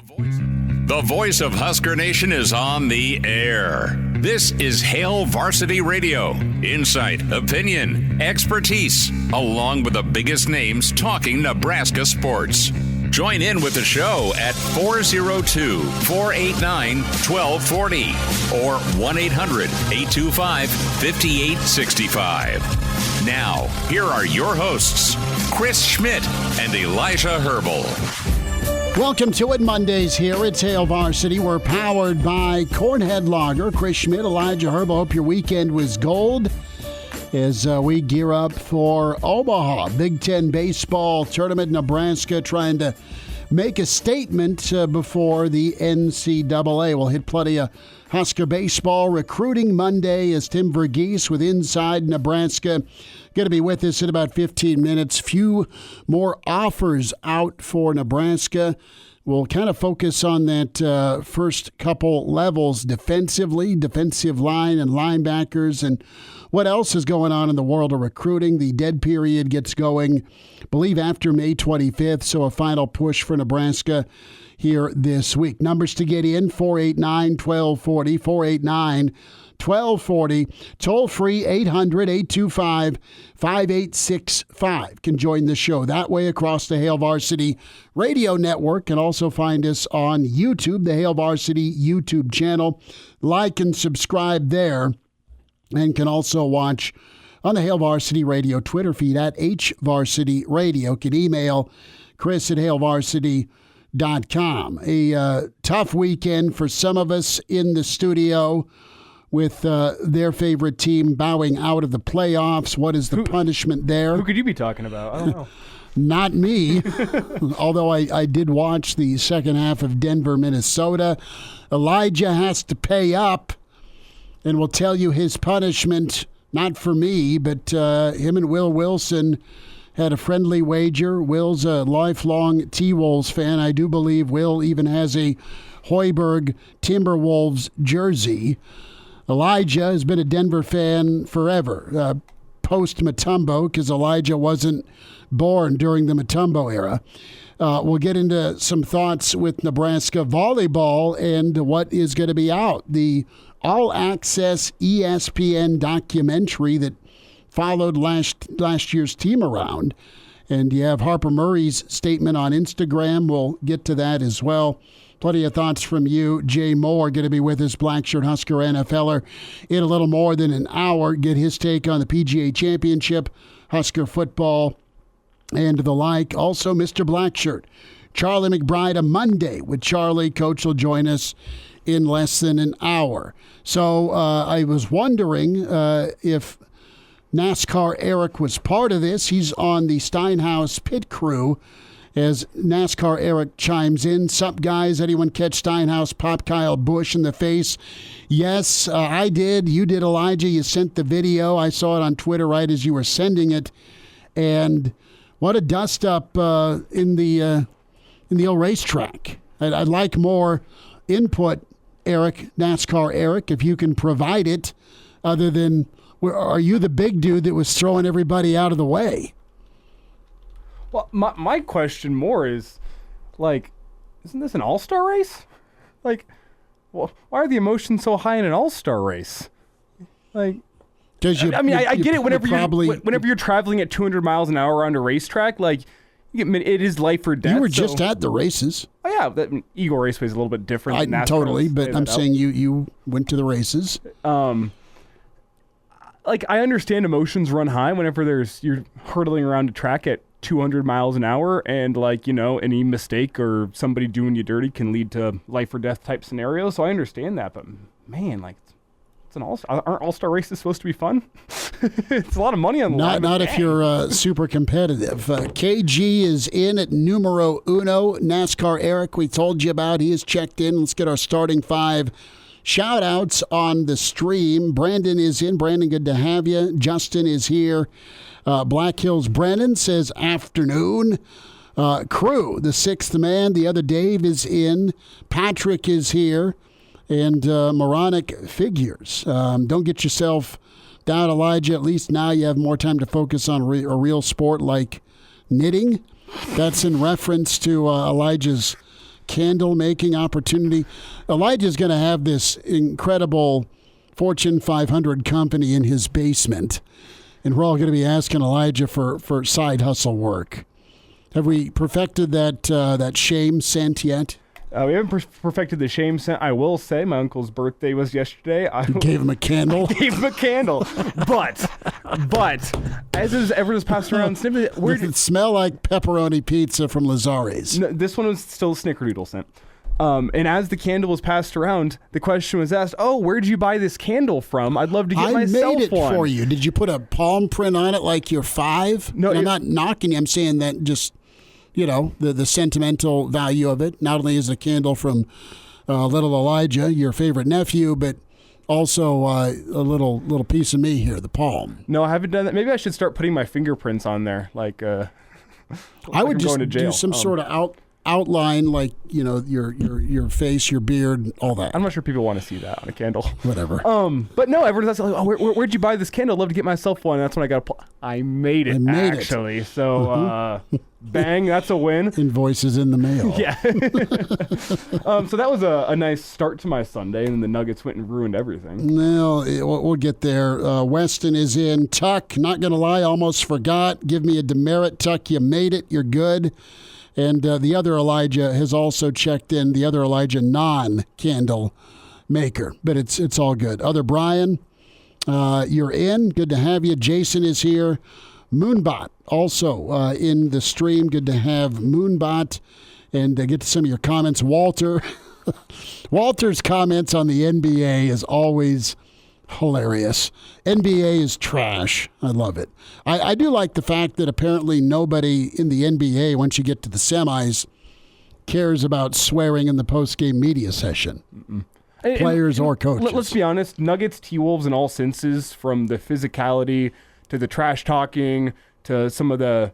The voice of Husker Nation is on the air. This is Hail Varsity Radio. Insight, opinion, expertise, along with the biggest names talking Nebraska sports. Join in with the show at 402-489-1240 or 1-800-825-5865. Now, here are your hosts, Chris Schmidt and Elijah Herbel. Welcome to it, Mondays here at Hail Varsity. We're powered by Cornhead Lager. Chris Schmidt, Elijah Herbel. Hope your weekend was gold as we gear up for Omaha. Big Ten baseball tournament. Nebraska trying to make a statement before the NCAA. We'll hit plenty of Husker baseball. Recruiting Monday as Tim Verghese with Inside Nebraska going to be with us in about 15 minutes. Few more offers out for Nebraska. We'll kind of focus on that first couple levels defensively, defensive line and linebackers, and what else is going on in the world of recruiting. The dead period gets going, I believe, after May 25th, so a final push for Nebraska here this week. Numbers to get in, 489-1240, 489-1240. Toll free, 800-825-5865. Can join the show that way across the Hail Varsity Radio Network. Can also find us on YouTube, the Hail Varsity YouTube channel. Like and subscribe there. And can also watch on the Hail Varsity Radio Twitter feed at HVarsity Radio. Can email Chris at hailvarsity.com. A tough weekend for some of us in the studio with their favorite team bowing out of the playoffs. What is the punishment there? Who could you be talking about? I don't know. Not me, although I did watch the second half of Denver, Minnesota. Elijah has to pay up and will tell you his punishment, not for me, but him and Will Wilson had a friendly wager. Will's a lifelong T-Wolves fan. I do believe Will even has a Hoiberg Timberwolves jersey. Elijah has been a Denver fan forever, post-Mutombo, because Elijah wasn't born during the Mutombo era. We'll get into some thoughts with Nebraska volleyball and what is going to be out. The all-access ESPN documentary that followed last year's team around. And you have Harper Murray's statement on Instagram. We'll get to that as well. Plenty of thoughts from you. Jay Moore going to be with us, Blackshirt Husker NFLer, in a little more than an hour. Get his take on the PGA Championship, Husker Football, and the like. Also, Mr. Blackshirt, Charlie McBride, a Monday with Charlie. Coach will join us in less than an hour. So I was wondering if NASCAR Eric was part of this. He's on the Steinhaus pit crew as NASCAR Eric chimes in. Sup, guys? Anyone catch Steinhaus pop Kyle Busch in the face? Yes, I did. You did, Elijah. You sent the video. I saw it on Twitter right as you were sending it. And what a dust-up in the old racetrack. I'd like more input, Eric, NASCAR Eric, if you can provide it, other than, are you the big dude that was throwing everybody out of the way? Well, my question more is, like, isn't this an all-star race? Like, well, why are the emotions so high in an all-star race? Like, I get it. Whenever you're traveling at 200 miles an hour around a racetrack, like, it is life or death. You were just at the races. Oh yeah, that Eagle Raceway is a little bit different. Than NASCAR, totally, but I'm saying you went to the races. Like, I understand emotions run high whenever you're hurtling around a track at 200 miles an hour, and any mistake or somebody doing you dirty can lead to life or death type scenarios. So I understand that, but man, like, it's an aren't all-star races supposed to be fun? It's a lot of money on the line. Not if you're super competitive. KG is in at numero uno. NASCAR Eric, we told you about. He is checked in. Let's get our starting five shout-outs on the stream. Brandon is in. Brandon, good to have you. Justin is here. Black Hills Brennan says afternoon. Crew, the sixth man. The other Dave is in. Patrick is here. And moronic figures. Don't get yourself down, Elijah. At least now you have more time to focus on a real sport like knitting. That's in reference to Elijah's candle making opportunity. Elijah's going to have this incredible Fortune 500 company in his basement, and we're all going to be asking Elijah for side hustle work. Have we perfected that shame scent yet? We haven't perfected the shame scent. I will say my uncle's birthday was yesterday. You gave him a candle? Gave him a candle. But, as everyone's passed around, Does it smell like pepperoni pizza from Lazzare's? No, this one was still snickerdoodle scent. And as the candle was passed around, the question was asked, "Oh, where did you buy this candle from? I'd love to get myself one." I made it for you. Did you put a palm print on it like you're 5? No, I'm not knocking you. I'm saying that just, the sentimental value of it. Not only is a candle from little Elijah, your favorite nephew, but also a little piece of me here, the palm. No, I haven't done that. Maybe I should start putting my fingerprints on there. Like I would just do some sort of outline, like your face, your beard, all that. I'm not sure people want to see that on a candle. Whatever. But no, everyone's like, "Oh, where'd you buy this candle? I'd love to get myself one." That's when I got. I made it actually. So bang, that's a win. Invoices in the mail. Yeah. So that was a nice start to my Sunday, and the Nuggets went and ruined everything. No, we'll get there. Weston is in. Tuck, not gonna lie, almost forgot. Give me a demerit, Tuck. You made it. You're good. And the other Elijah has also checked in, the other Elijah non-candle maker. But it's all good. Other Brian, you're in. Good to have you. Jason is here. Moonbot also in the stream. Good to have Moonbot. And get to some of your comments. Walter. Walter's comments on the NBA is always hilarious. NBA is trash. I love it. I do like the fact that apparently nobody in the NBA, once you get to the semis, cares about swearing in the post-game media session. Players or coaches. Let's be honest. Nuggets, T-Wolves in all senses, from the physicality to the trash talking to some of the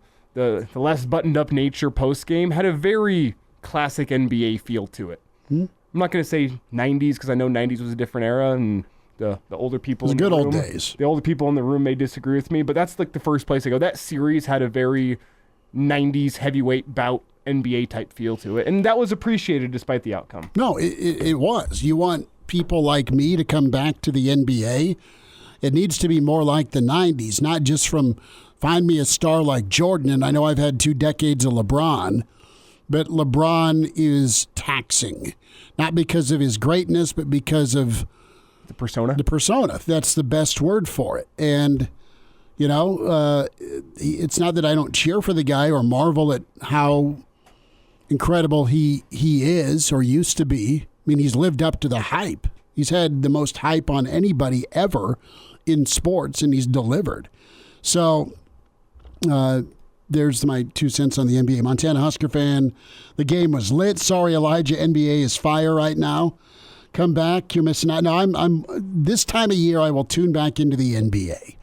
less buttoned-up nature post-game, had a very classic NBA feel to it. I'm not going to say 90s because I know 90s was a different era, and the older people in the room. Old days. The older people in the room may disagree with me, but that's like the first place I go. That series had a very 90s heavyweight bout NBA type feel to it, and that was appreciated despite the outcome. No, it was. You want people like me to come back to the NBA. It needs to be more like the 90s, not just from find me a star like Jordan, and I know I've had 2 decades of LeBron, but LeBron is taxing, not because of his greatness, but because of the persona. The persona. That's the best word for it. And, it's not that I don't cheer for the guy or marvel at how incredible he is or used to be. I mean, he's lived up to the hype. He's had the most hype on anybody ever in sports, and he's delivered. So there's my 2 cents on the NBA. Montana Husker fan, the game was lit. Sorry, Elijah, NBA is fire right now. Come back, you're missing out. Now, I'm this time of year I will tune back into the NBA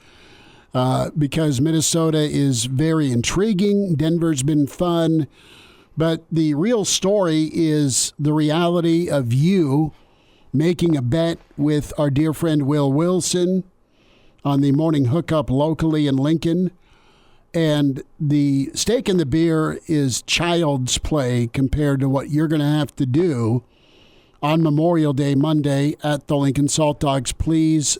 because Minnesota is very intriguing. Denver's been fun, but the real story is the reality of you making a bet with our dear friend Will Wilson on the morning hookup locally in Lincoln. And the steak and the beer is child's play compared to what you're going to have to do on Memorial Day, Monday, at the Lincoln Salt Dogs. Please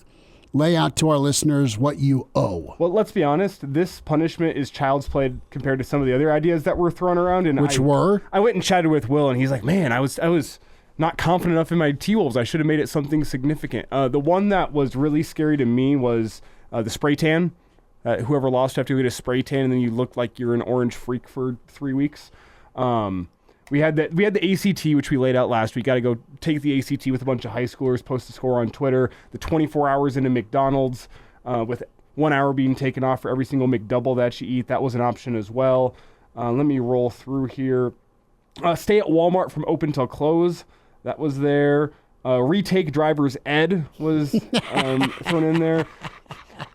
lay out to our listeners what you owe. Well, let's be honest. This punishment is child's play compared to some of the other ideas that were thrown around. And I went and chatted with Will, and he's like, "Man, I was not confident enough in my T-Wolves. I should have made it something significant." The one that was really scary to me was the spray tan. Whoever lost, you have to get a spray tan, and then you look like you're an orange freak for 3 weeks. We had the ACT, which we laid out last week. Got to go take the ACT with a bunch of high schoolers, post a score on Twitter. The 24 hours into McDonald's with 1 hour being taken off for every single McDouble that you eat. That was an option as well. Let me roll through here. Stay at Walmart from open till close. That was there. Retake driver's ed was thrown in there.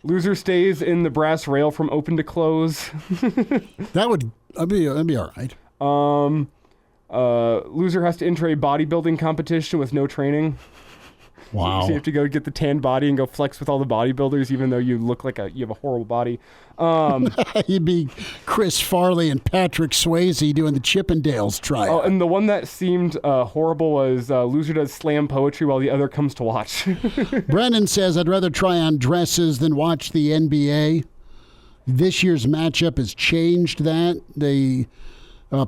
Loser stays in the brass rail from open to close. That'd be all right. Loser has to enter a bodybuilding competition with no training. Wow. So you have to go get the tan body and go flex with all the bodybuilders, even though you look like you have a horrible body. You'd be Chris Farley and Patrick Swayze doing the Chippendales tryout. Oh, and the one that seemed horrible was loser does slam poetry while the other comes to watch. Brennan says, I'd rather try on dresses than watch the NBA. This year's matchup has changed that.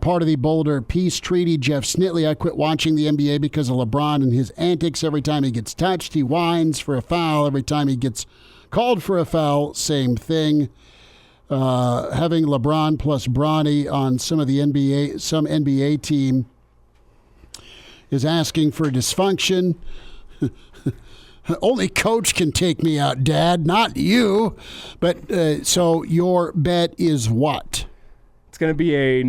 Part of the Boulder Peace Treaty, Jeff Snitley, I quit watching the NBA because of LeBron and his antics. Every time he gets touched, he whines for a foul. Every time he gets called for a foul, same thing. Having LeBron plus Bronny on some NBA team is asking for dysfunction. Only coach can take me out, Dad, not you. But so your bet is what? It's going to be a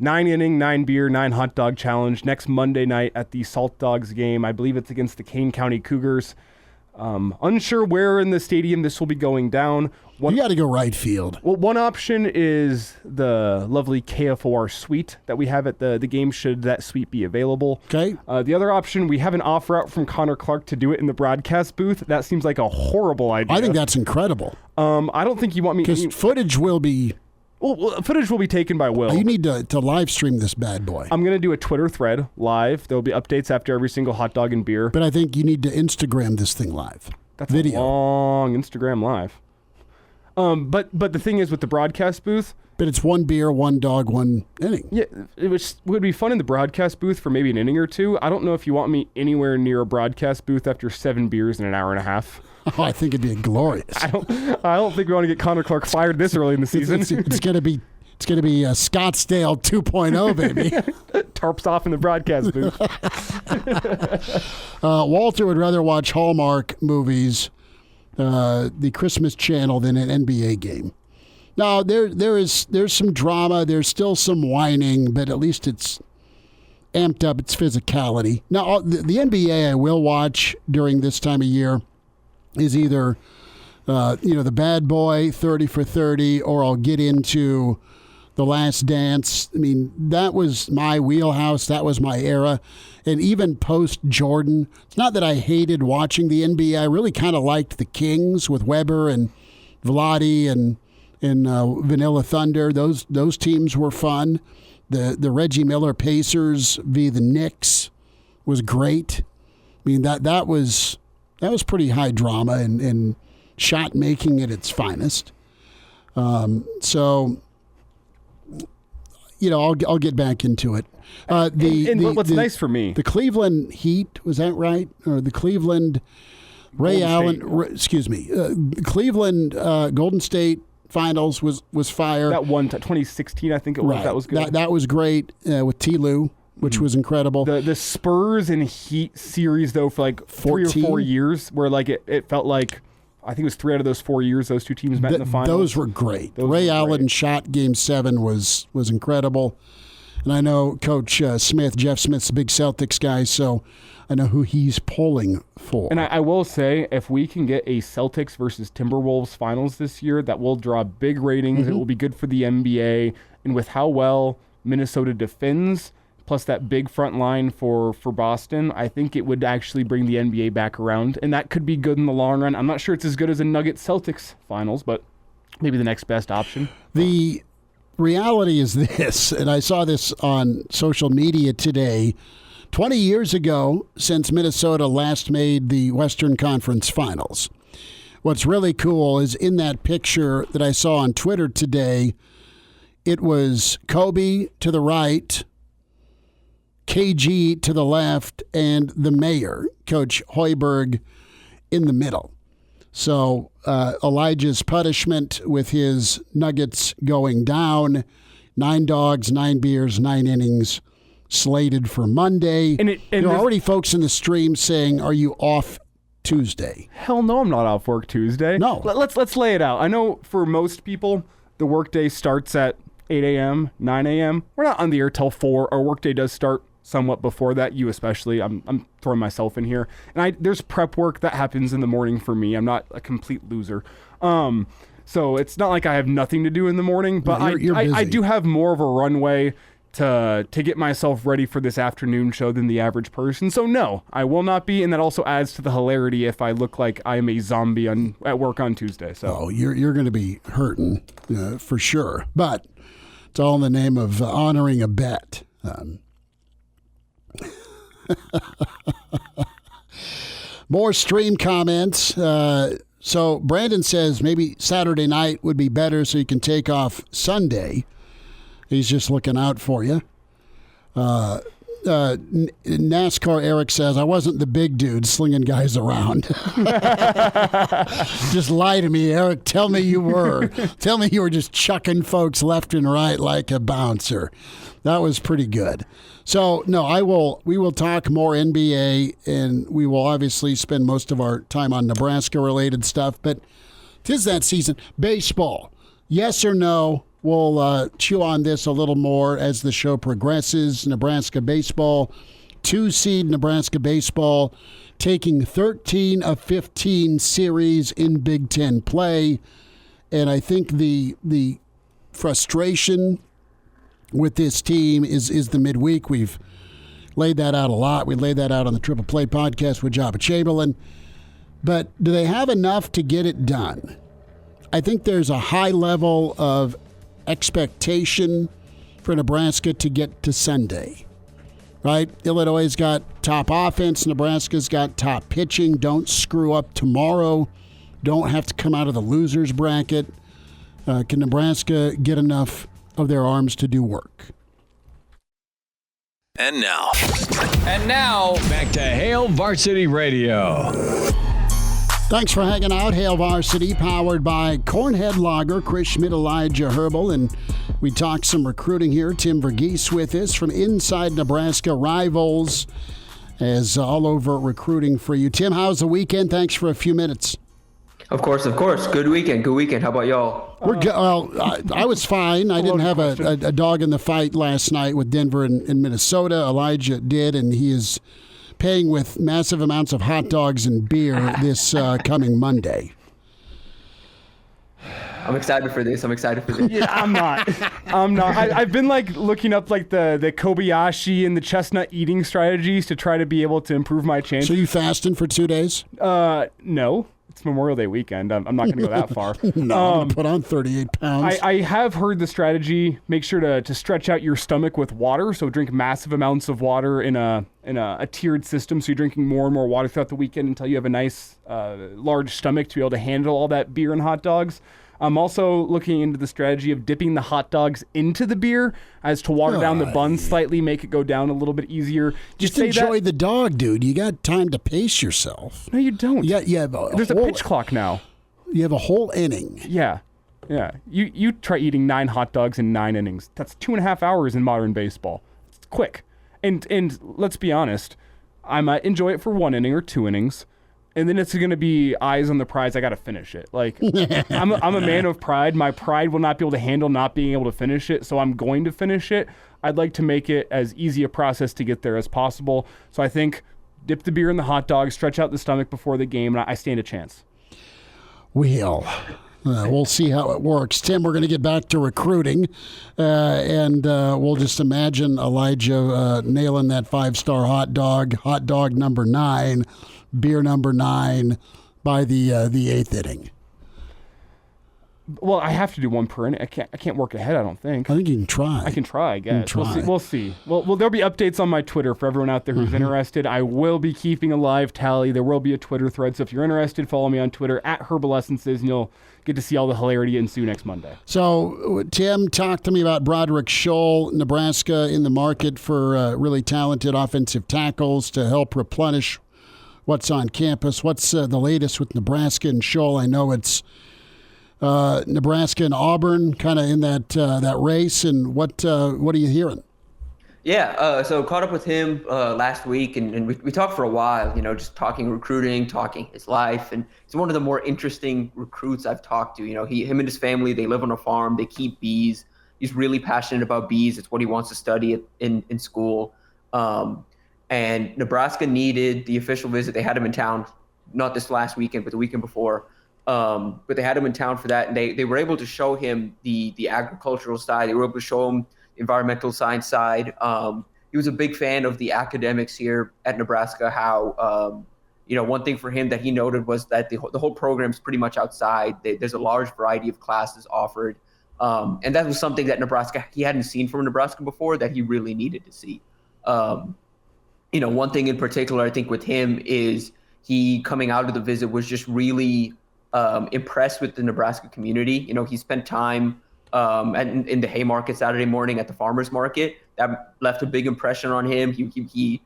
9-inning, 9-beer, 9 hot dog challenge next Monday night at the Salt Dogs game. I believe it's against the Kane County Cougars. Unsure where in the stadium this will be going down. You got to go right field. Well, one option is the lovely KFOR suite that we have at the game, should that suite be available. Okay. The other option, we have an offer out from Connor Clark to do it in the broadcast booth. That seems like a horrible idea. I think that's incredible. I don't think you want me... Because footage will be... Well, footage will be taken by Will. You need to live stream this bad boy. I'm going to do a Twitter thread live. There'll be updates after every single hot dog and beer. But I think you need to Instagram this thing live. That's video. A long Instagram live. But the thing is with the broadcast booth... But it's 1 beer, 1 dog, 1 inning. Yeah, it would be fun in the broadcast booth for maybe an inning or two. I don't know if you want me anywhere near a broadcast booth after 7 beers in an hour and a half. Oh, I think it'd be glorious. I don't think we want to get Connor Clark fired this early in the season. It's going to be Scottsdale 2.0, baby. Tarps off in the broadcast booth. Walter would rather watch Hallmark movies, the Christmas Channel, than an NBA game. Now, there's some drama. There's still some whining, but at least it's amped up its physicality. Now, the NBA I will watch during this time of year is either, the Bad Boy 30 for 30, or I'll get into The Last Dance. I mean, that was my wheelhouse. That was my era. And even post-Jordan, it's not that I hated watching the NBA. I really kind of liked the Kings with Webber and Vlade and Vanilla Thunder. Those teams were fun. The Reggie Miller Pacers v. the Knicks was great. I mean, that was pretty high drama and shot making at its finest. So, I'll get back into it. What's nice for me, the Cleveland Heat, was that right? Or the Cleveland the Cleveland Golden State Finals was fire. That one, 2016, I think it was. Right. That was good. That was great with T. Lou, which was incredible. The Spurs and Heat series, though, for like 14? 3 or 4 years, where like it felt like, I think it was 3 out of those 4 years those two teams met in the finals. Those were great. Ray Allen shot Game 7 was incredible. And I know Coach Smith, Jeff Smith's a big Celtics guy, so I know who he's pulling for. And I will say, if we can get a Celtics versus Timberwolves finals this year, that will draw big ratings. Mm-hmm. It will be good for the NBA. And with how well Minnesota defends, plus that big front line for Boston, I think it would actually bring the NBA back around. And that could be good in the long run. I'm not sure it's as good as a Nuggets-Celtics finals, but maybe the next best option. The reality is this, and I saw this on social media today, 20 years ago since Minnesota last made the Western Conference Finals. What's really cool is in that picture that I saw on Twitter today, it was Kobe to the right, KG to the left, and the mayor, Coach Hoiberg, in the middle. So Elijah's punishment with his Nuggets going down, 9 dogs, 9 beers, 9 innings, slated for Monday. And there are already folks in the stream saying, "Are you off Tuesday?" Hell no, I'm not off work Tuesday. No. Let's lay it out. I know for most people, the workday starts at 8 a.m., 9 a.m. We're not on the air till 4. Our workday does start somewhat before that. You especially. I'm throwing myself in here. And there's prep work that happens in the morning for me. I'm not a complete loser. So it's not like I have nothing to do in the morning, but you're busy. I do have more of a runway to get myself ready for this afternoon show than the average person. So no, I will not be, and that also adds to the hilarity if I look like I am a zombie at work on Tuesday. So you're going to be hurting for sure, but it's all in the name of honoring a bet. More stream comments. So Brandon says maybe Saturday night would be better so you can take off Sunday. He's just looking out for you. NASCAR Eric says, I wasn't the big dude slinging guys around. Just lie to me, Eric. Tell me you were. Tell me you were just chucking folks left and right like a bouncer. That was pretty good. So, no, we will talk more NBA, and we will obviously spend most of our time on Nebraska-related stuff, but 'tis that season. Baseball, yes or no? We'll chew on this a little more as the show progresses. Nebraska baseball, 2-seed Nebraska baseball, taking 13 of 15 series in Big Ten play. And I think the frustration with this team is the midweek. We've laid that out a lot. We laid that out on the Triple Play podcast with Jabba Chamberlain. But do they have enough to get it done? I think there's a high level of expectation for Nebraska to get to Sunday, right? Illinois has got top offense. Nebraska's got top pitching. Don't screw up tomorrow. Don't have to come out of the loser's bracket. Can Nebraska get enough of their arms to do work? And now, back to Hail Varsity Radio. Thanks for hanging out. Hail Varsity, powered by Cornhead Lager, Schmidt and Elijah Herbel, and we talked some recruiting here. Tim Verghese with us from Inside Nebraska Rivals, as all over recruiting for you. Tim, how's the weekend? Thanks for a few minutes. Of course. Good weekend. How about y'all? We're good. Well, I was fine. I didn't have a dog in the fight last night with Denver and Minnesota. Elijah did, and he is paying with massive amounts of hot dogs and beer this coming Monday. I'm excited for this. Yeah, I'm not. I've been looking up the Kobayashi and the chestnut eating strategies to try to be able to improve my chances. So you fasting for 2 days? No. It's Memorial Day weekend. I'm not going to go that far. No, I'm going to put on 38 pounds. I have heard the strategy, make sure to stretch out your stomach with water. So drink massive amounts of water in a tiered system. So you're drinking more and more water throughout the weekend until you have a nice large stomach to be able to handle all that beer and hot dogs. I'm also looking into the strategy of dipping the hot dogs into the beer as to water down the bun slightly, make it go down a little bit easier. Just enjoy the dog, dude. You got time to pace yourself. No, you don't. Yeah, There's a pitch clock now. You have a whole inning. Yeah. You try eating 9 hot dogs in 9 innings. That's 2.5 hours in modern baseball. It's quick. And let's be honest, I might enjoy it for 1 inning or 2 innings. And then it's going to be eyes on the prize. I got to finish it. I'm a man of pride. My pride will not be able to handle not being able to finish it, so I'm going to finish it. I'd like to make it as easy a process to get there as possible. So I think dip the beer in the hot dog, stretch out the stomach before the game, and I stand a chance. We'll see how it works. Tim, we're going to get back to recruiting, and we'll just imagine Elijah nailing that 5-star hot dog number 9, beer number 9 by the 8th inning. Well, I have to do one per inning. I can't work ahead, I don't think. I think you can try. I can try, I guess. We'll see. Well, there'll be updates on my Twitter for everyone out there who's interested. I will be keeping a live tally. There will be a Twitter thread. So if you're interested, follow me on Twitter at Herbal Essences, and you'll get to see all the hilarity ensue next Monday. So, Tim, talk to me about Broderick Scholl, Nebraska in the market for really talented offensive tackles to help replenish what's on campus. What's the latest with Nebraska and Scholl? I know it's Nebraska and Auburn kind of in that race, and what are you hearing? Yeah, so caught up with him last week, and we talked for a while, just talking recruiting, talking his life, and he's one of the more interesting recruits I've talked to. Him and his family, they live on a farm, they keep bees. He's really passionate about bees. It's what he wants to study in school. And Nebraska needed the official visit. They had him in town, not this last weekend, but the weekend before. But they had him in town for that, and they were able to show him the agricultural side. They were able to show him environmental science side. He was a big fan of the academics here at Nebraska, how, one thing for him that he noted was that the whole program is pretty much outside. There's a large variety of classes offered. And that was something that he hadn't seen from Nebraska before that he really needed to see. One thing in particular, I think with him is he coming out of the visit was just really impressed with the Nebraska community. He spent time in the Haymarket Saturday morning at the farmer's market. That left a big impression on him. He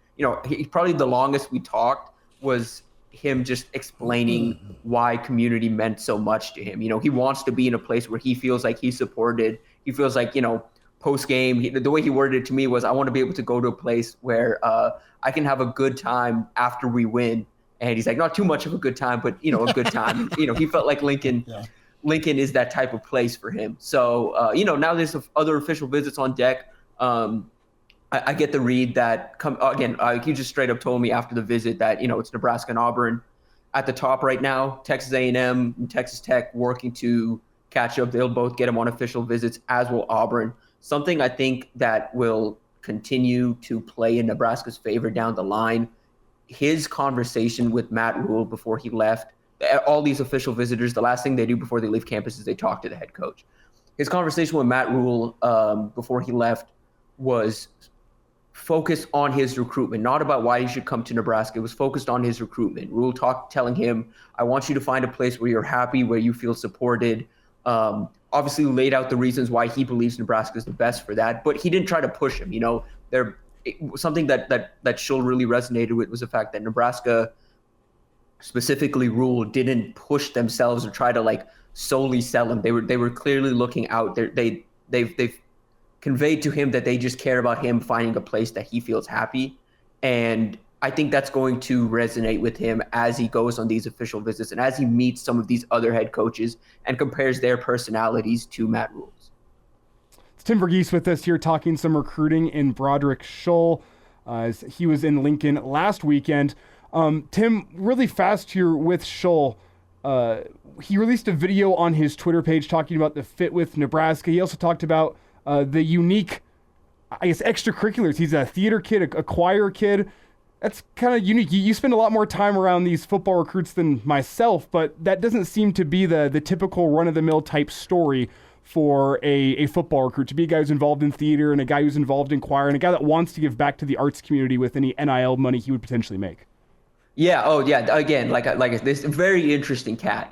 probably the longest we talked was him just explaining why community meant so much to him. He wants to be in a place where he feels like he's supported. He feels like, post game, the way he worded it to me was, I want to be able to go to a place where I can have a good time after we win. And he's like, not too much of a good time, but a good time. He felt like Lincoln is that type of place for him. So now there's other official visits on deck. I get the read that he just straight up told me after the visit that it's Nebraska and Auburn at the top right now. Texas A&M and Texas Tech working to catch up. They'll both get him on official visits, as will Auburn. Something I think that will continue to play in Nebraska's favor down the line. His conversation with Matt Rule before he left. All these official visitors, the last thing they do before they leave campus is they talk to the head coach. His conversation with Matt Rule before he left was focused on his recruitment, not about why he should come to Nebraska. It was focused on his recruitment. Rule telling him, I want you to find a place where you're happy, where you feel supported. Obviously laid out the reasons why he believes Nebraska is the best for that, but he didn't try to push him. Something that Schull really resonated with was the fact that Nebraska, specifically Rule, didn't push themselves or try to solely sell him. They were clearly looking out. They've conveyed to him that they just care about him finding a place that he feels happy. And I think that's going to resonate with him as he goes on these official visits and as he meets some of these other head coaches and compares their personalities to Matt Rule's. It's Tim Verghese with us here talking some recruiting in Broderick Schull as he was in Lincoln last weekend. Tim, really fast here with Schull. He released a video on his Twitter page talking about the fit with Nebraska. He also talked about the unique, extracurriculars. He's a theater kid, a choir kid. That's kind of unique. You spend a lot more time around these football recruits than myself, but that doesn't seem to be the typical run-of-the-mill type story for a football recruit, to be a guy who's involved in theater and a guy who's involved in choir and a guy that wants to give back to the arts community with any NIL money he would potentially make. Yeah. Oh, yeah. Again, like this very interesting cat,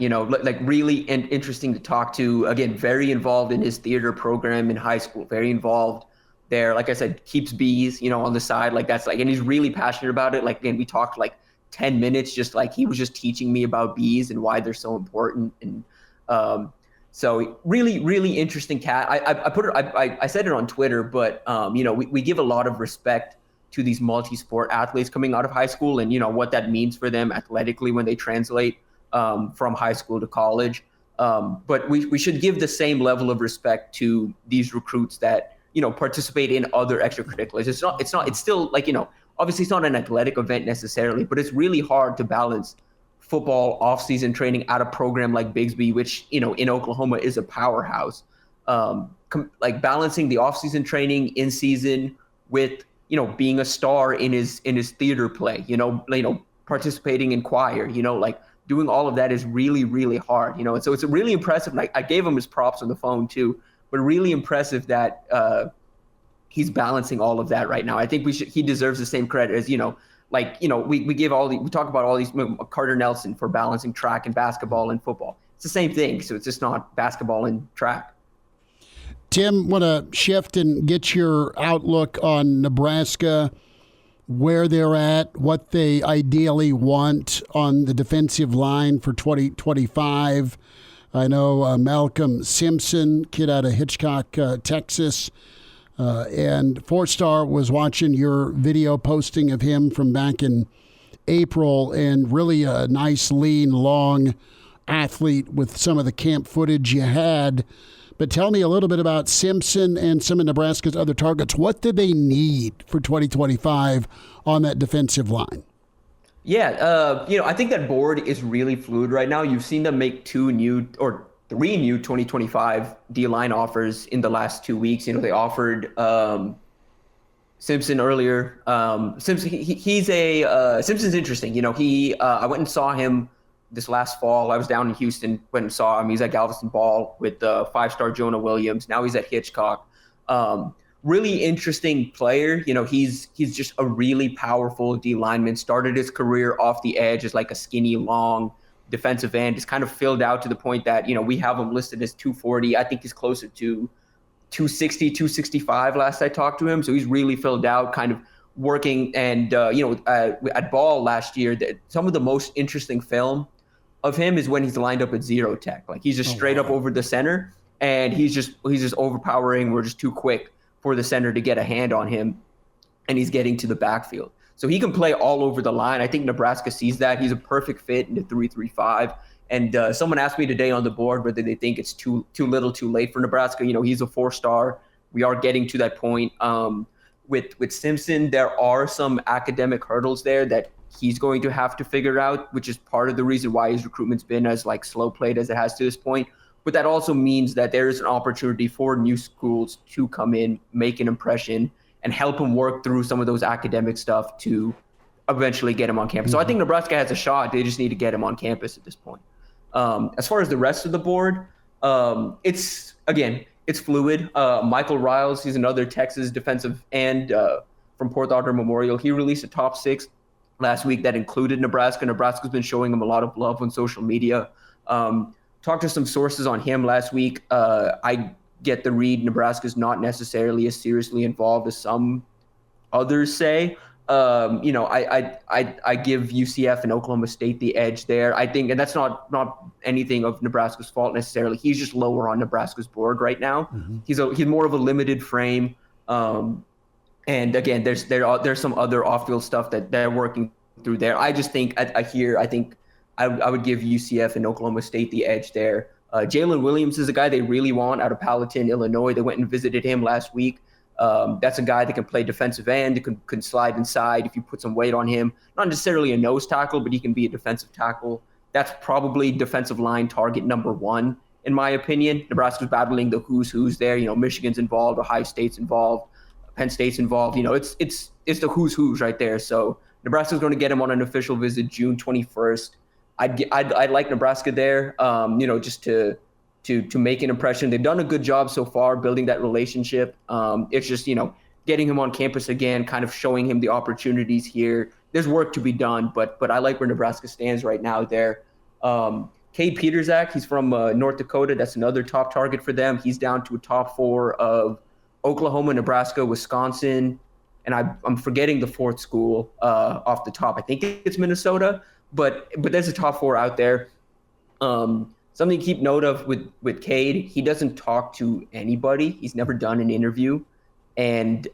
really interesting to talk to. Again, very involved in his theater program in high school, very involved there. Like I said, keeps bees, on the side. And he's really passionate about it. We talked 10 minutes, just he was just teaching me about bees and why they're so important. And so really, really interesting cat. I said it on Twitter, but we give a lot of respect to these multi-sport athletes coming out of high school and, what that means for them athletically when they translate from high school to college. But we should give the same level of respect to these recruits that, participate in other extracurriculars. It's still obviously it's not an athletic event necessarily, but it's really hard to balance football off-season training at a program like Bigsby, which, in Oklahoma is a powerhouse. Balancing the off-season training in season with, being a star in his theater play, participating in choir, doing all of that is really, really hard, and so it's really impressive. I gave him his props on the phone too, but really impressive that he's balancing all of that right now. I think he deserves the same credit as, we talk about all these, Carter Nelson for balancing track and basketball and football. It's the same thing. So it's just not basketball and track. Tim, want to shift and get your outlook on Nebraska, where they're at, what they ideally want on the defensive line for 2025. I know Malcolm Simpson, kid out of Hitchcock, Texas, and four-star was watching your video posting of him from back in April, and really a nice, lean, long athlete with some of the camp footage you had. But tell me a little bit about Simpson and some of Nebraska's other targets. What do they need for 2025 on that defensive line? Yeah, I think that board is really fluid right now. You've seen them make two new, or 3 new 2025 D-line offers in the last 2 weeks. You know, they offered Simpson earlier. Simpson, Simpson's interesting. You know, I went and saw him this last fall. I was down in Houston, went and saw him. He's at Galveston Ball with 5-star Jonah Williams. Now he's at Hitchcock. Really interesting player. You know, he's just a really powerful D lineman. Started his career off the edge as like a skinny, long defensive end. He's kind of filled out to the point that, you know, we have him listed as 240. I think he's closer to 260, 265 last I talked to him. So he's really filled out, kind of working. And, at Ball last year, some of the most interesting film of him is when he's lined up at zero tech. Like he's just straight up over the center, and he's just overpowering. We're just too quick for the center to get a hand on him, and he's getting to the backfield. So he can play all over the line. I think Nebraska sees that. He's a perfect fit in the 3-3-5. And someone asked me today on the board whether they think it's too little, too late for Nebraska. You know, he's a 4-star. We are getting to that point. With Simpson, there are some academic hurdles there that he's going to have to figure out, which is part of the reason why his recruitment's been as like slow played as it has to this point. But that also means that there is an opportunity for new schools to come in, make an impression, and help him work through some of those academic stuff to eventually get him on campus. So I think Nebraska has a shot. They just need to get him on campus at this point. As far as the rest of the board, it's fluid. Michael Riles, he's another Texas defensive end from Port Arthur Memorial. He released a top 6 last week that included Nebraska. Nebraska's been showing him a lot of love on social media. Talked to some sources on him last week. I get the read Nebraska's not necessarily as seriously involved as some others say. I give UCF and Oklahoma State the edge there. I think, and that's not anything of Nebraska's fault necessarily. He's just lower on Nebraska's board right now. Mm-hmm. He's more of a limited frame. And again, there's some other off-field stuff that they're working through there. I just think I would give UCF and Oklahoma State the edge there. Jalen Williams is a guy they really want out of Palatine, Illinois. They went and visited him last week. That's a guy that can play defensive end, can slide inside if you put some weight on him. Not necessarily a nose tackle, but he can be a defensive tackle. That's probably defensive line target number 1, in my opinion. Nebraska's battling the who's there. You know, Michigan's involved, Ohio State's involved, Penn State's involved. You know, it's the who's right there. So Nebraska's going to get him on an official visit June 21st. I'd like Nebraska there, just to make an impression. They've done a good job so far building that relationship. It's just, getting him on campus again, kind of showing him the opportunities here. There's work to be done, but I like where Nebraska stands right now there. Cade Peterzak, he's from North Dakota. That's another top target for them. He's down to a top 4 of Oklahoma, Nebraska, Wisconsin, and I'm forgetting the 4th school off the top. I think it's Minnesota. But there's a top 4 out there. Something to keep note of with Cade, he doesn't talk to anybody. He's never done an interview. And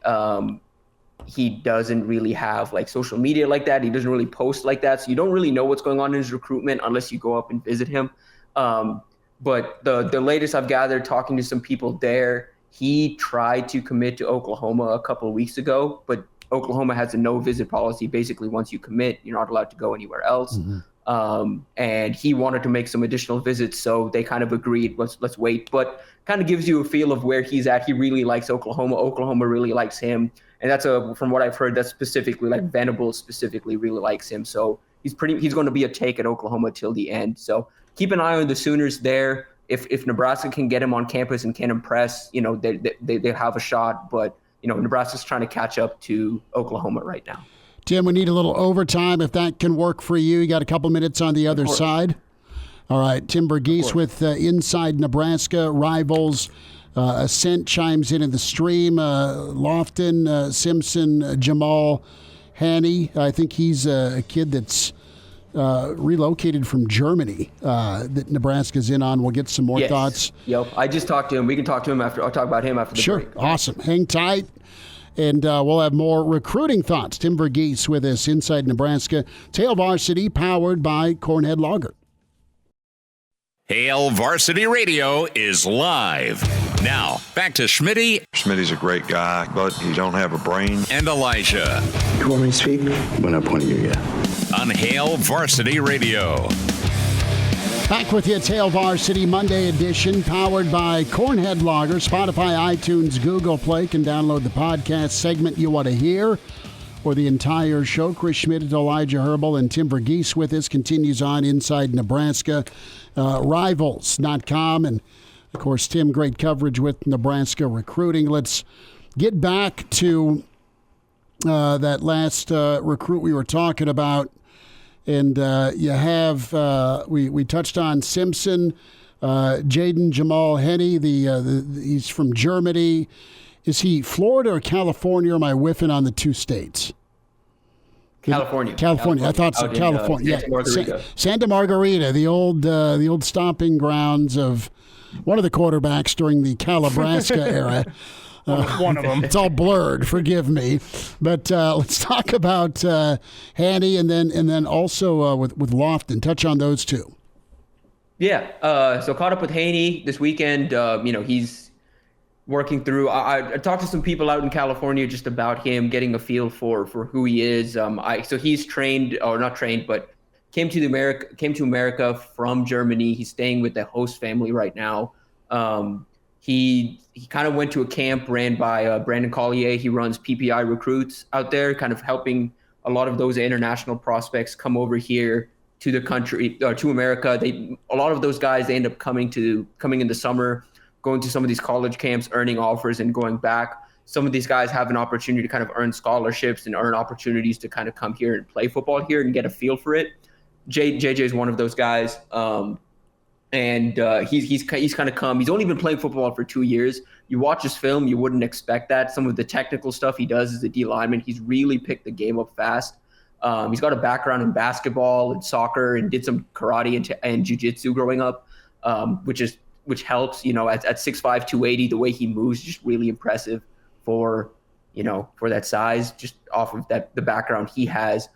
he doesn't really have like social media like that. He doesn't really post like that. So you don't really know what's going on in his recruitment unless you go up and visit him. But the latest I've gathered talking to some people there, he tried to commit to Oklahoma a couple of weeks ago, but Oklahoma has a no-visit policy. Basically, once you commit, you're not allowed to go anywhere else. Mm-hmm. And he wanted to make some additional visits, so they kind of agreed, let's wait. But kind of gives you a feel of where he's at. He really likes Oklahoma. Oklahoma really likes him. And that's from what I've heard, that's specifically, like Venables specifically really likes him. So he's going to be a take at Oklahoma till the end. So keep an eye on the Sooners there. If Nebraska can get him on campus and can impress, they have a shot. But Nebraska's trying to catch up to Oklahoma right now. Tim, we need a little overtime if that can work for you. You got a couple minutes on the other side. All right, Tim Verghese with Inside Nebraska Rivals. Ascent chimes in the stream. Lofton, Simpson, Jamal, Haney. I think he's a kid that's relocated from Germany that Nebraska's in on. We'll get some more thoughts. Yep, I just talked to him. We can talk to him after. I'll talk about him after the break. Sure, awesome. Hang tight, and we'll have more recruiting thoughts. Tim Verghese with us, Inside Nebraska. Hail Varsity, powered by Cornhead Lager. Hail Varsity Radio is live. Now, back to Schmitty. Schmitty's a great guy, but he don't have a brain. And Elijah. You want me to speak? When I point at you, yeah. On Hail Varsity Radio. Back with you, Tail Varsity Monday edition, powered by Cornhead Lager, Spotify, iTunes, Google Play. Can download the podcast segment you want to hear or the entire show. Chris Schmidt and Elijah Herbel and Tim Verghese with us. Continues on Inside Nebraska, Rivals.com. And, of course, Tim, great coverage with Nebraska recruiting. Let's get back to that last recruit we were talking about. And you have, we touched on Simpson, Jaden Jamal Henney, he's from Germany. Is he Florida or California, or am I whiffing on the two states? California. I thought so. California. Santa Margarita. Santa Margarita, the old stomping grounds of one of the quarterbacks during the Calabrasca era. One of them. It's all blurred. Forgive me, but let's talk about Hanny and then also with Lofton. Touch on those two. Yeah. So caught up with Haney this weekend. He's working through. I talked to some people out in California just about him, getting a feel for who he is. So he's trained, or not trained, but came to America from Germany. He's staying with the host family right now. He kind of went to a camp ran by Brandon Collier. He runs PPI recruits out there, kind of helping a lot of those international prospects come over here to the country, to America. A lot of those guys, they end up coming in the summer, going to some of these college camps, earning offers and going back. Some of these guys have an opportunity to kind of earn scholarships and earn opportunities to kind of come here and play football here and get a feel for it. JJ is one of those guys. And he's kind of come. He's only been playing football for 2 years. You watch his film, you wouldn't expect that. Some of the technical stuff he does as a D lineman, he's really picked the game up fast. He's got a background in basketball and soccer, and did some karate and jiu-jitsu growing up, which helps. At 6'5", 280, the way he moves is just really impressive for that size. Just off of the background he has,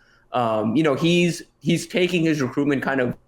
he's taking his recruitment kind of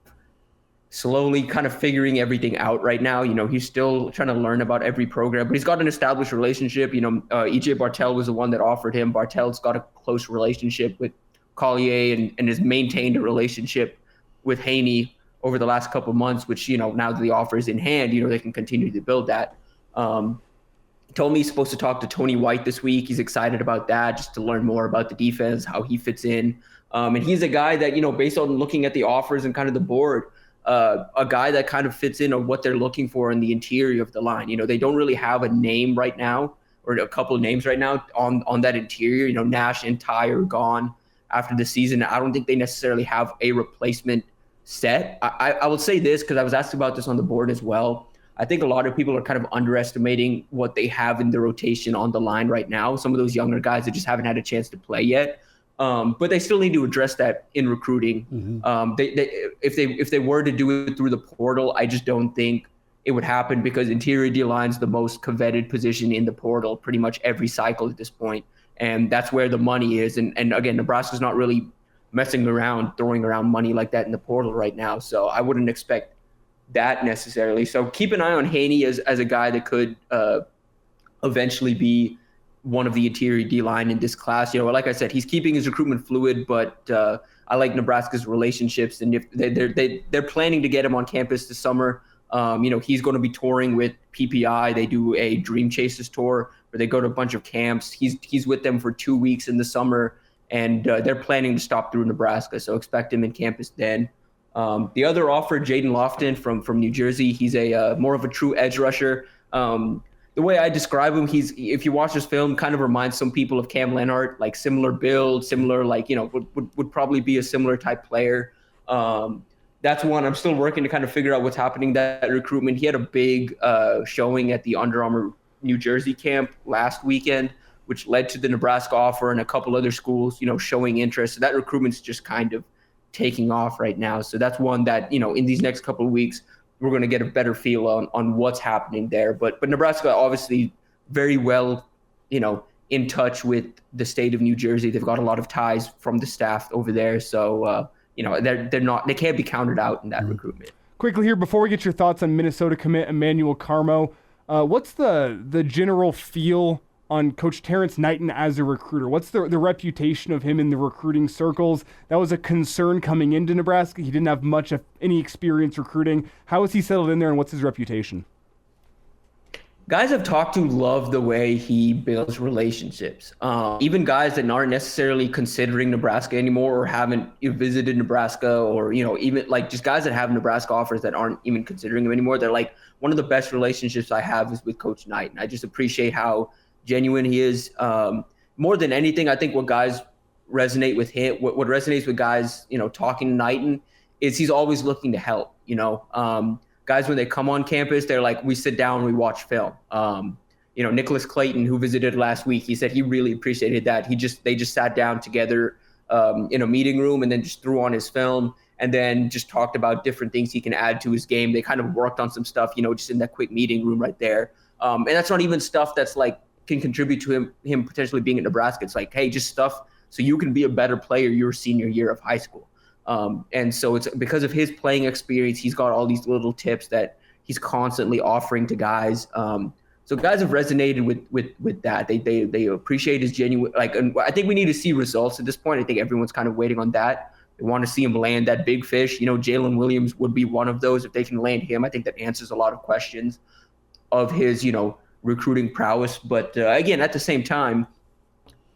slowly, kind of figuring everything out right now. He's still trying to learn about every program, but he's got an established relationship. EJ Bartel was the one that offered him. Bartel's got a close relationship with Collier and has maintained a relationship with Haney over the last couple of months, which, now that the offer is in hand, they can continue to build that. Told me he's supposed to talk to Tony White this week. He's excited about that, just to learn more about the defense, how he fits in. And he's a guy that, based on looking at the offers and kind of the board, a guy that kind of fits in on what they're looking for in the interior of the line. They don't really have a name right now, or a couple of names right now on that interior. Nash and Ty are gone after the season. I don't think they necessarily have a replacement set. I will say this, because I was asked about this on the board as well. I think a lot of people are kind of underestimating what they have in the rotation on the line right now. Some of those younger guys that just haven't had a chance to play yet. But they still need to address that in recruiting. Mm-hmm. If they were to do it through the portal, I just don't think it would happen, because interior D-line is the most coveted position in the portal pretty much every cycle at this point. And that's where the money is. And again, Nebraska's not really messing around, throwing around money like that in the portal right now. So I wouldn't expect that necessarily. So keep an eye on Haney as a guy that could eventually be one of the interior D-line in this class. Like I said, he's keeping his recruitment fluid, but I like Nebraska's relationships, and if they're planning to get him on campus this summer. He's going to be touring with PPI. They do a Dream Chasers tour where they go to a bunch of camps. He's with them for 2 weeks in the summer, and they're planning to stop through Nebraska, so expect him in campus then. The other offer, Jaden Lofton from New Jersey. He's a more of a true edge rusher. The way I describe him, if you watch this film, kind of reminds some people of Cam Lenhart, like similar build, similar, would probably be a similar type player. That's one I'm still working to kind of figure out what's happening. That recruitment, he had a big showing at the Under Armour New Jersey camp last weekend, which led to the Nebraska offer and a couple other schools, showing interest. So that recruitment's just kind of taking off right now. So that's one that, in these next couple of weeks, we're going to get a better feel on what's happening there. But Nebraska obviously very well, in touch with the state of New Jersey. They've got a lot of ties from the staff over there. So, they can't be counted out in that recruitment. Quickly here, before we get your thoughts on Minnesota commit Emmanuel Carmo, what's the general feel on Coach Terrence Knighton as a recruiter? What's the reputation of him in the recruiting circles? That was a concern coming into Nebraska. He didn't have much of any experience recruiting. How has he settled in there, and what's his reputation? Guys I've talked to love the way he builds relationships. Even guys that aren't necessarily considering Nebraska anymore or haven't visited Nebraska, or, even like just guys that have Nebraska offers that aren't even considering him anymore. They're like, one of the best relationships I have is with Coach Knight. And I just appreciate how genuine he is. More than anything, I think what guys resonate with him, what resonates with guys, talking to Knighton, is he's always looking to help, Guys, when they come on campus, they're like, we sit down, we watch film. Nicholas Clayton, who visited last week, he said he really appreciated that. They just sat down together in a meeting room and then just threw on his film and then just talked about different things he can add to his game. They kind of worked on some stuff, just in that quick meeting room right there. And that's not even stuff that's like can contribute to him potentially being at Nebraska. It's like, hey, just stuff so you can be a better player your senior year of high school. And so it's because of his playing experience, he's got all these little tips that he's constantly offering to guys. So guys have resonated with that. They appreciate his genuine, and I think we need to see results at this point. I think everyone's kind of waiting on that. They want to see him land that big fish. Jalen Williams would be one of those. If they can land him, I think that answers a lot of questions of his, recruiting prowess. But again, at the same time,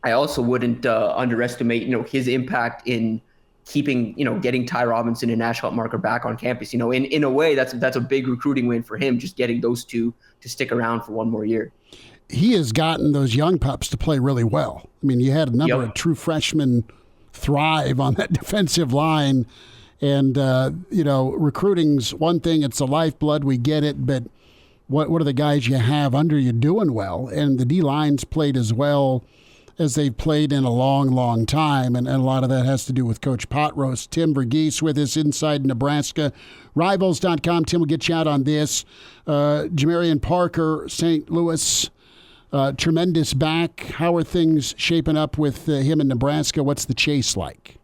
I also wouldn't underestimate, his impact in keeping, getting Ty Robinson and Nash Hutmarker back on campus. In a way, that's a big recruiting win for him, just getting those two to stick around for one more year. He has gotten those young pups to play really well. I mean, you had a number of true freshmen thrive on that defensive line. And, recruiting's one thing. It's the lifeblood. We get it. But what are the guys you have under you doing well? And the D-line's played as well as they've played in a long, long time. And a lot of that has to do with Coach Potroast. Tim Verghese with us inside Nebraska. Rivals.com. Tim will get you out on this. Jamarian Parker, St. Louis, tremendous back. How are things shaping up with him in Nebraska? What's the chase like?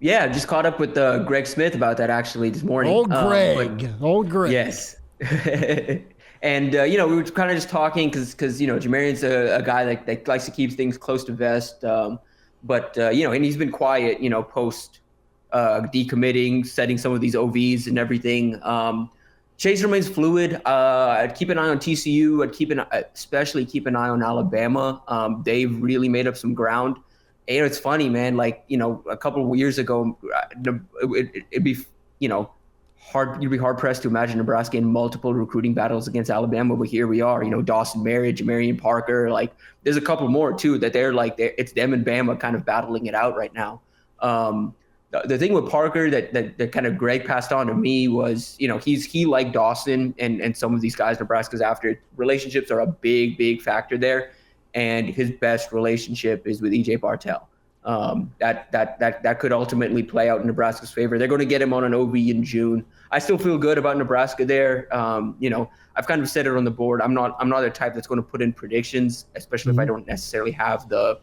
Yeah, just caught up with Greg Smith about that actually this morning. Old Greg. Yes. And, we were kind of just talking because Jamarian's a guy that likes to keep things close to vest. But and he's been quiet, post decommitting, setting some of these OVs and everything. Chase remains fluid. I'd keep an eye on TCU. Especially keep an eye on Alabama. They've really made up some ground. And it's funny, man, a couple of years ago, it'd be, you'd be hard pressed to imagine Nebraska in multiple recruiting battles against Alabama, but here we are. Dawson Merritt, Jamarian Parker. There's a couple more too that it's them and Bama kind of battling it out right now. The thing with Parker that kind of Greg passed on to me was, he like Dawson and some of these guys Nebraska's after. Relationships are a big factor there, and his best relationship is with EJ Bartel. That could ultimately play out in Nebraska's favor. They're going to get him on an OV in June. I still feel good about Nebraska there. I've kind of said it on the board. I'm not the type that's going to put in predictions, especially if I don't necessarily have the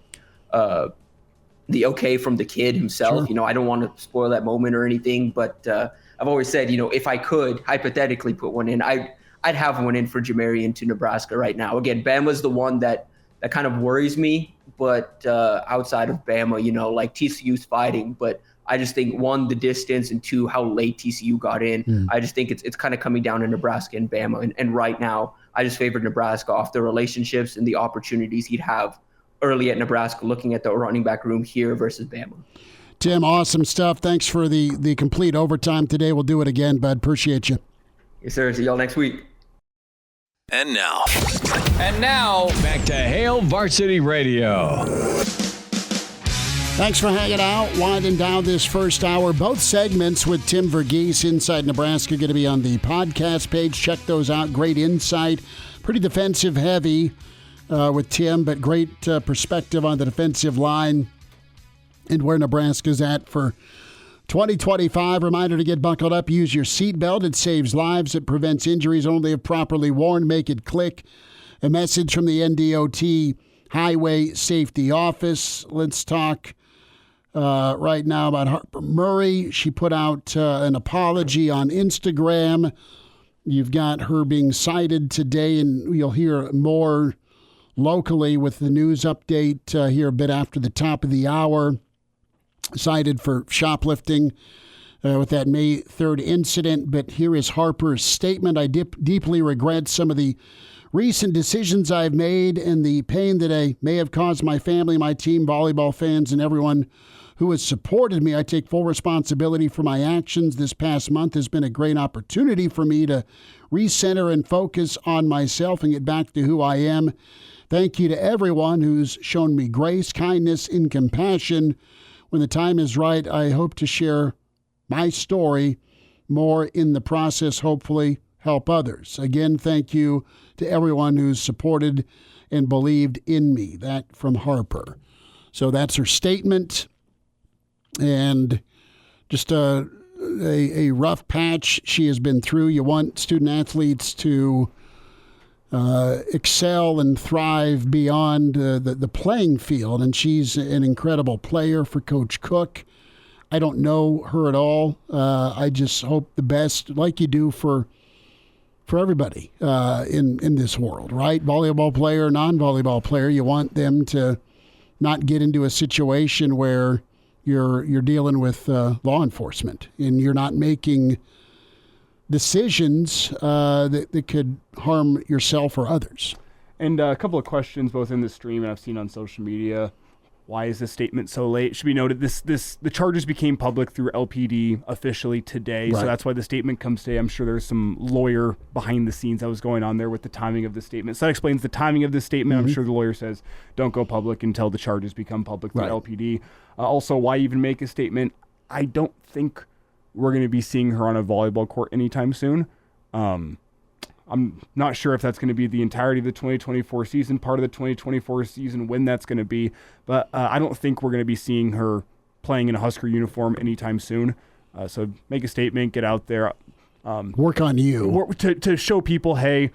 okay from the kid himself. Sure. I don't want to spoil that moment or anything, but I've always said, if I could hypothetically put one in, I'd have one in for Jamarian to Nebraska right now. Again, Bama's the one that kind of worries me, but outside of Bama, TCU's fighting, but I just think, one, the distance, and two, how late TCU got in. I just think it's kind of coming down to Nebraska and Bama. And right now, I just favored Nebraska off the relationships and the opportunities he'd have early at Nebraska, looking at the running back room here versus Bama. Tim, awesome stuff. Thanks for the complete overtime today. We'll do it again, bud. Appreciate you. Yes, sir. See y'all next week. And now, back to Hail Varsity Radio. Thanks for hanging out, winding down this first hour. Both segments with Tim Verghese inside Nebraska are going to be on the podcast page. Check those out. Great insight. Pretty defensive heavy with Tim, but great perspective on the defensive line and where Nebraska's at for 2025. Reminder to get buckled up. Use your seatbelt. It saves lives. It prevents injuries only if properly worn. Make it click. A message from the NDOT Highway Safety Office. Let's talk right now about Harper Murray. She put out an apology on Instagram. You've got her being cited today, and you'll hear more locally with the news update here a bit after the top of the hour. Cited for shoplifting with that May 3rd incident. But here is Harper's statement. I deeply regret some of the recent decisions I've made and the pain that I may have caused my family, my team, volleyball fans, and everyone who has supported me. I take full responsibility for my actions. This past month has been a great opportunity for me to recenter and focus on myself and get back to who I am. Thank you to everyone who's shown me grace, kindness, and compassion. When the time is right, I hope to share my story more in the process, hopefully help others. Again, thank you to everyone who's supported and believed in me. That from Harper. So that's her statement. And just a rough patch she has been through. You want student athletes to excel and thrive beyond the playing field, and she's an incredible player for Coach Cook. I don't know her at all. I just hope the best, like you do for everybody in this world, right? Volleyball player, non-volleyball player, you want them to not get into a situation where you're dealing with law enforcement and you're not making decisions that could harm yourself or others. And a couple of questions both in the stream and I've seen on social media. Why is this statement so late? It should be noted the charges became public through LPD officially today, right. So that's why the statement comes today. I'm sure there's some lawyer behind the scenes that was going on there with the timing of the statement. So that explains the timing of the statement. I'm sure the lawyer says don't go public until the charges become public through LPD. Also, why even make a statement? I don't think we're going to be seeing her on a volleyball court anytime soon. I'm not sure if that's going to be the entirety of the 2024 season, part of the 2024 season, when that's going to be. But I don't think we're going to be seeing her playing in a Husker uniform anytime soon. So make a statement, get out there. Work on you. To show people, hey,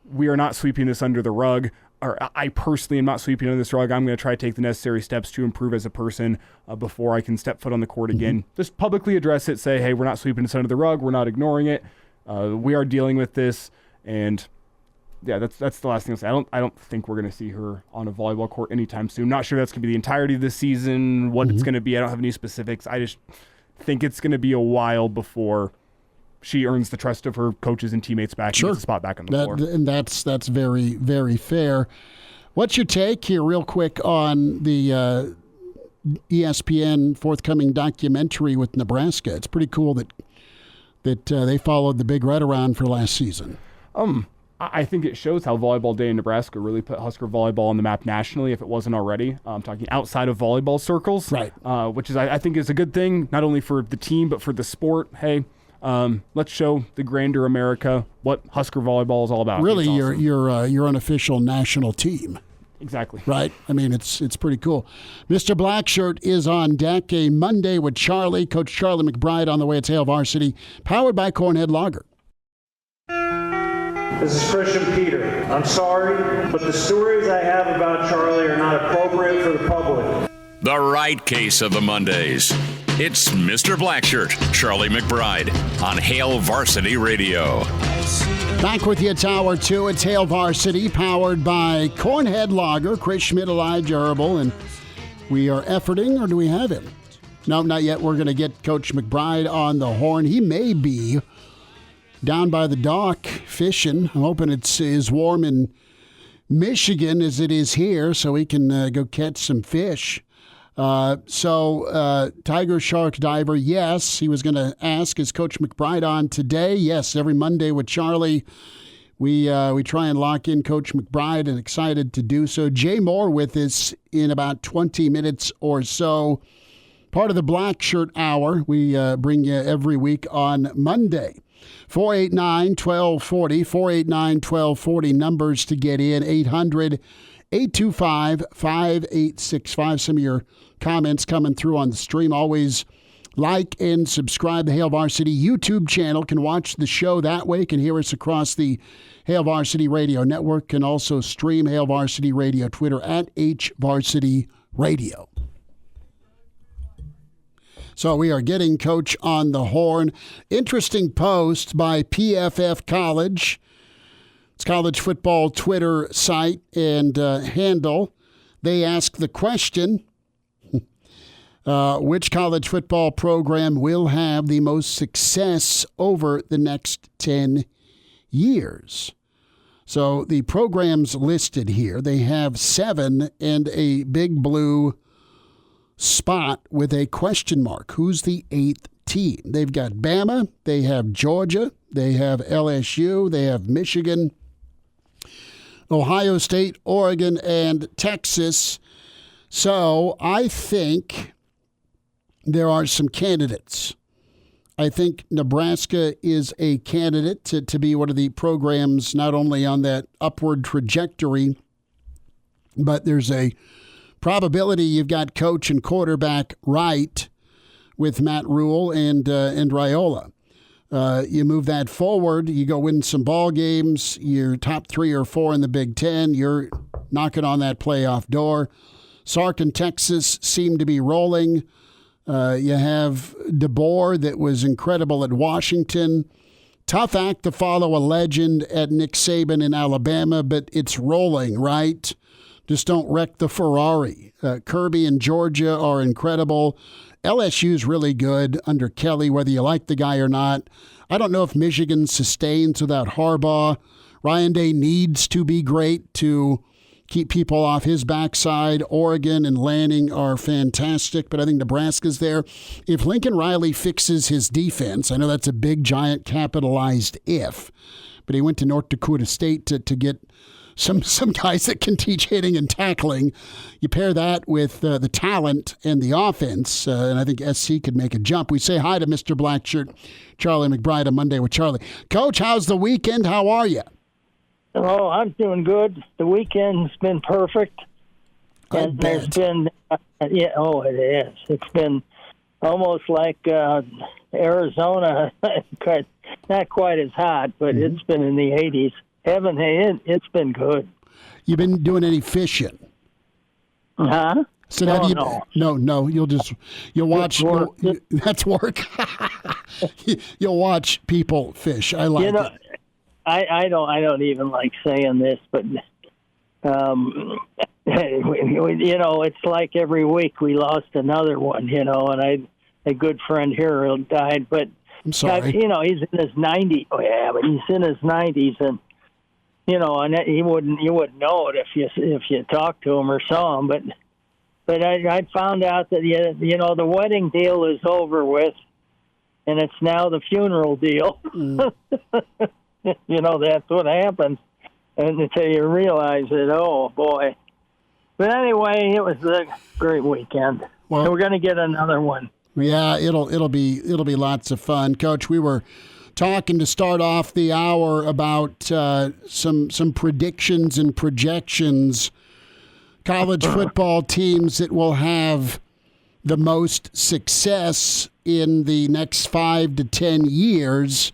we are not sweeping this under the rug. Or I personally am not sweeping under this rug. I'm going to try to take the necessary steps to improve as a person before I can step foot on the court again. Just publicly address it. Say, hey, we're not sweeping this under the rug. We're not ignoring it. We are dealing with this. And yeah, that's the last thing I'll say. I don't think we're going to see her on a volleyball court anytime soon. Not sure that's going to be the entirety of the season, what it's going to be. I don't have any specifics. I just think it's going to be a while before she earns the trust of her coaches and teammates back and gets a spot back on the floor. And that's very, very fair. What's your take here real quick on the ESPN forthcoming documentary with Nebraska? It's pretty cool that they followed the Big Red around for last season. I think it shows how Volleyball Day in Nebraska really put Husker volleyball on the map nationally, if it wasn't already. I'm talking outside of volleyball circles, right? Which is I think is a good thing, not only for the team but for the sport. Hey, let's show the grander America what Husker volleyball is all about. Really, awesome. your unofficial national team. Exactly. Right. I mean, it's pretty cool. Mr. Blackshirt is on deck. A Monday with Charlie, Coach Charlie McBride on the way at Hail Varsity, powered by Cornhead Lager. This is Christian Peter. I'm sorry, but the stories I have about Charlie are not appropriate for the public. The right case of the Mondays. It's Mr. Blackshirt, Charlie McBride, on Hail Varsity Radio. Back with you, it's Hour 2. It's Hail Varsity, powered by Cornhead Lager, Chris Schmidt, Elijah Herbel, and we are efforting, or do we have him? No, not yet. We're going to get Coach McBride on the horn. He may be down by the dock fishing. I'm hoping it's as warm in Michigan as it is here, so he can go catch some fish. Tiger, shark, diver, yes. He was going to ask, is Coach McBride on today? Yes, every Monday with Charlie. We try and lock in Coach McBride, and excited to do so. Jay Moore with us in about 20 minutes or so. Part of the Blackshirt Hour we bring you every week on Monday. 489-1240, 489-1240, numbers to get in, 800-825-5865. Some of your comments coming through on the stream. Always like and subscribe to the Hail Varsity YouTube channel. Can watch the show that way. Can hear us across the Hail Varsity Radio Network. Can also stream Hail Varsity Radio, Twitter at HVarsity Radio. So we are getting Coach on the horn. Interesting post by PFF College. It's college football Twitter site and handle. They ask the question, which college football program will have the most success over the next 10 years? So the programs listed here, they have 7 and a big blue spot with a question mark. Who's the 8th team? They've got Bama, they have Georgia, they have LSU, they have Michigan, Ohio State, Oregon, and Texas. So I think there are some candidates. I think Nebraska is a candidate to be one of the programs not only on that upward trajectory, but there's a probability you've got coach and quarterback right with Matt Rule and Raiola. You move that forward, you go win some ball games, you're top 3 or 4 in the Big Ten, you're knocking on that playoff door. Sark and Texas seem to be rolling. You have DeBoer that was incredible at Washington. Tough act to follow a legend at Nick Saban in Alabama, but it's rolling, right? Just don't wreck the Ferrari. Kirby and Georgia are incredible. LSU's really good under Kelly, whether you like the guy or not. I don't know if Michigan sustains without Harbaugh. Ryan Day needs to be great to keep people off his backside. Oregon and Lanning are fantastic, but I think Nebraska's there. If Lincoln Riley fixes his defense, I know that's a big, giant, capitalized if, but he went to North Dakota State to get some guys that can teach hitting and tackling. You pair that with the talent and the offense, and I think SC could make a jump. We say hi to Mr. Blackshirt, Charlie McBride, on Monday with Charlie. Coach, how's the weekend? How are you? Oh, I'm doing good. The weekend's been perfect. And there's been, it is. It's been almost like Arizona, not quite as hot, but it's been in the 80s. It's been good. You been doing any fishing? Huh? So no. You'll watch. That's work. You'll watch people fish. I like it. I don't even like saying this, but it's like every week we lost another one, and a good friend here died, but I'm sorry. He's in his 90s. Oh yeah, but he's in his 90s, and and you wouldn't know it if you talked to him or saw him, but I found out that the wedding deal is over with, and it's now the funeral deal. That's what happens, and until you realize it, oh boy. But anyway, it was a great weekend. Well, we're going to get another one. Yeah, it'll be lots of fun, Coach. We were talking to start off the hour about some predictions and projections. College football teams that will have the most success in the next 5 to 10 years.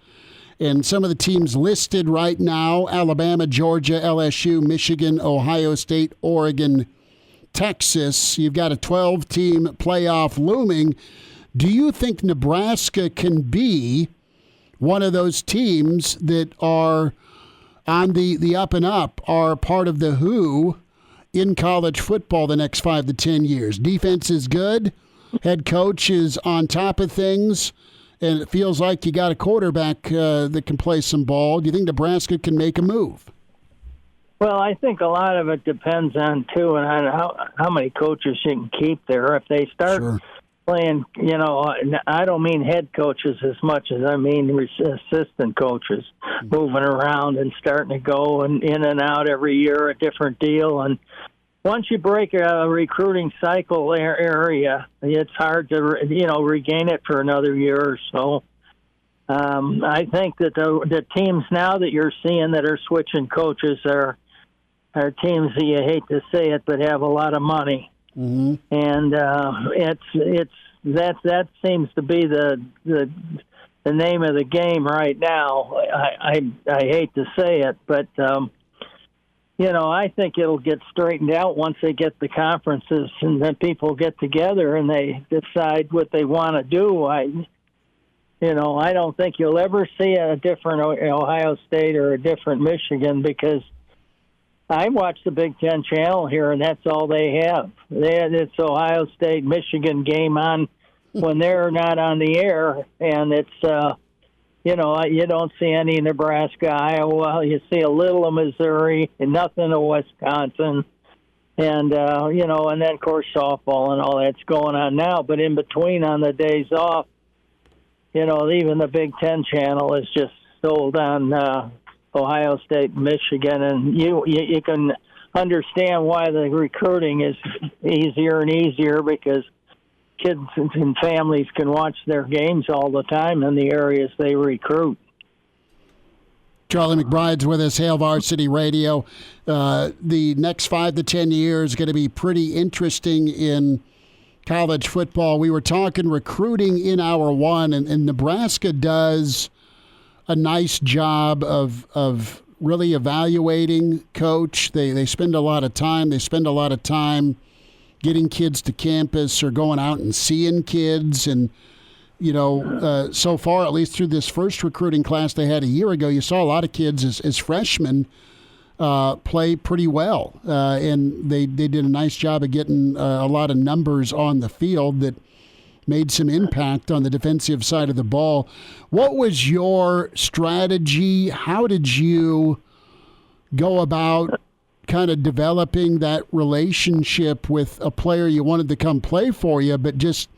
And some of the teams listed right now: Alabama, Georgia, LSU, Michigan, Ohio State, Oregon, Texas. You've got a 12-team playoff looming. Do you think Nebraska can be one of those teams that are on the up and up, are part of the who in college football the next 5 to 10 years? Defense is good. Head coach is on top of things. And it feels like you got a quarterback that can play some ball. Do you think Nebraska can make a move? Well, I think a lot of it depends on, too, and on how many coaches you can keep there. If they start playing, I don't mean head coaches as much as I mean assistant coaches moving around and starting to go and in and out every year, a different deal. And once you break a recruiting cycle area, it's hard to regain it for another year or so. I think that the teams now that you're seeing that are switching coaches are teams that, you hate to say it, but have a lot of money, and that seems to be the name of the game right now. I hate to say it, but. I think it'll get straightened out once they get the conferences and then people get together and they decide what they want to do. I don't think you'll ever see a different Ohio State or a different Michigan, because I watch the Big Ten channel here, and that's all they have. It's Ohio State, Michigan game on when they're not on the air, and it's, you don't see any Nebraska, Iowa. You see a little of Missouri and nothing of Wisconsin. And, and then, of course, softball and all that's going on now. But in between on the days off, even the Big Ten channel is just sold on Ohio State, Michigan. And you can understand why the recruiting is easier and easier, because kids and families can watch their games all the time in the areas they recruit. Charlie McBride's with us, Hail Varsity Radio. The next 5 to 10 years is going to be pretty interesting in college football. We were talking recruiting in hour one, and Nebraska does a nice job of really evaluating coach. They spend a lot of time. They spend a lot of time getting kids to campus or going out and seeing kids. And, so far, at least through this first recruiting class they had a year ago, you saw a lot of kids as freshmen play pretty well. And they did a nice job of getting a lot of numbers on the field that made some impact on the defensive side of the ball. What was your strategy? How did you go about kind of developing that relationship with a player you wanted to come play for you, but just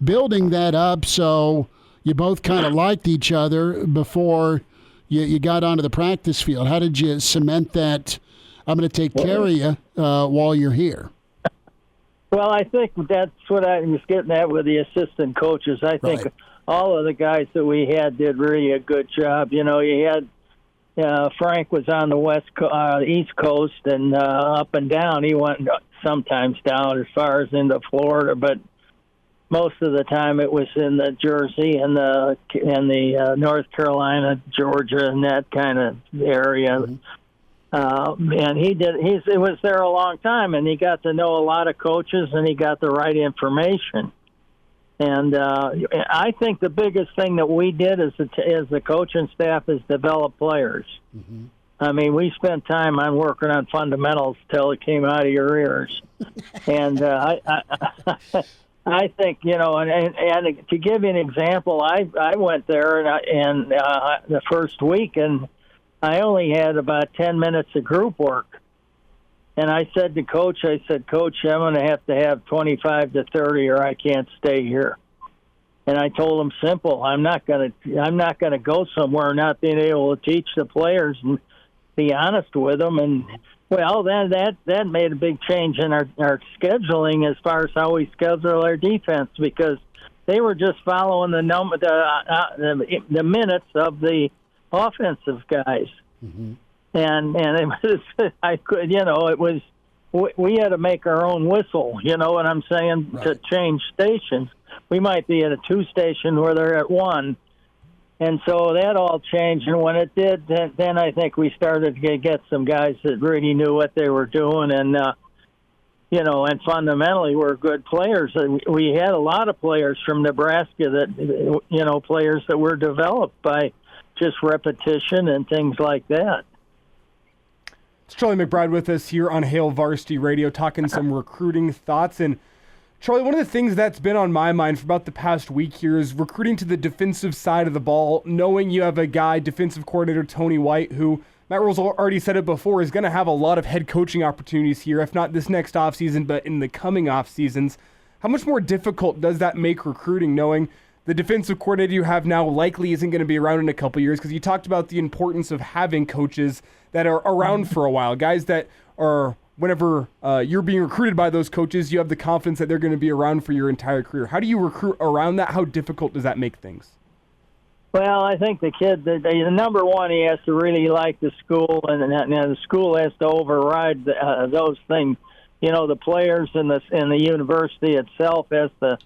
building that up so you both kind of liked each other before you got onto the practice field? How did you cement that, I'm going to take care of you while you're here? Well, I think that's what I was getting at with the assistant coaches. I think all of the guys that we had did really a good job. You had Frank was on the East Coast and up and down. He went sometimes down as far as into Florida, but most of the time it was in the Jersey and the North Carolina, Georgia, and that kind of area. And he was there a long time, and he got to know a lot of coaches, and he got the right information. And I think the biggest thing that we did as the coaching staff is develop players. Mm-hmm. I mean, we spent time on working on fundamentals till it came out of your ears. And I think, and to give you an example, I went there and the first week, and I only had about 10 minutes of group work. And I said to Coach, Coach, I'm going to have 25 to 30 or I can't stay here. And I told him simple, I'm not going to go somewhere not being able to teach the players and be honest with them. And well, that made a big change in our scheduling as far as how we schedule our defense, because they were just following the the minutes of the offensive guys. Mm-hmm. And it was, we had to make our own whistle, you know what I'm saying, right, to change stations. We might be at a 2 station where they're at 1. And so that all changed. And when it did, then I think we started to get some guys that really knew what they were doing. And, and fundamentally were good players. We had a lot of players from Nebraska that, players that were developed by just repetition and things like that. It's Charlie McBride with us here on Hail Varsity Radio, talking some recruiting thoughts. And Charlie, one of the things that's been on my mind for about the past week here is recruiting to the defensive side of the ball, knowing you have a guy, defensive coordinator Tony White, who, Matt Rhule's already said it before, is going to have a lot of head coaching opportunities here, if not this next offseason, but in the coming off seasons. How much more difficult does that make recruiting, knowing the defensive coordinator you have now likely isn't going to be around in a couple years? Because you talked about the importance of having coaches that are around for a while, guys that are, whenever you're being recruited by those coaches, you have the confidence that they're going to be around for your entire career. How do you recruit around that? How difficult does that make things? Well, I think the kid, the number one, he has to really like the school, and the school has to override those things. The players and the university itself has to,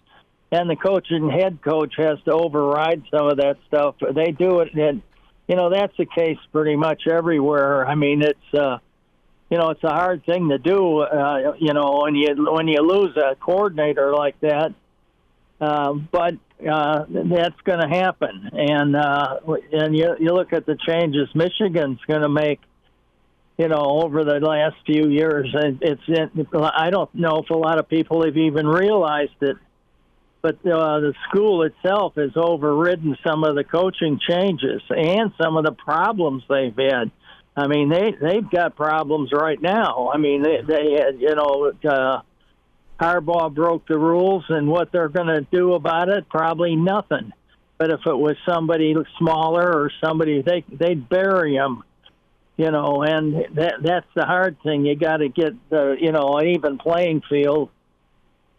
and the coach and head coach has to override some of that stuff. They do it, and that's the case pretty much everywhere. I mean, it's it's a hard thing to do. When you lose a coordinator like that, But that's going to happen. And you look at the changes Michigan's going to make, over the last few years. I don't know if a lot of people have even realized it, but the school itself has overridden some of the coaching changes and some of the problems they've had. I mean, they've got problems right now. I mean, they had, Harbaugh broke the rules, and what they're going to do about it, probably nothing. But if it was somebody smaller or somebody, they'd bury him, and that's the hard thing. You got to get, an even playing field.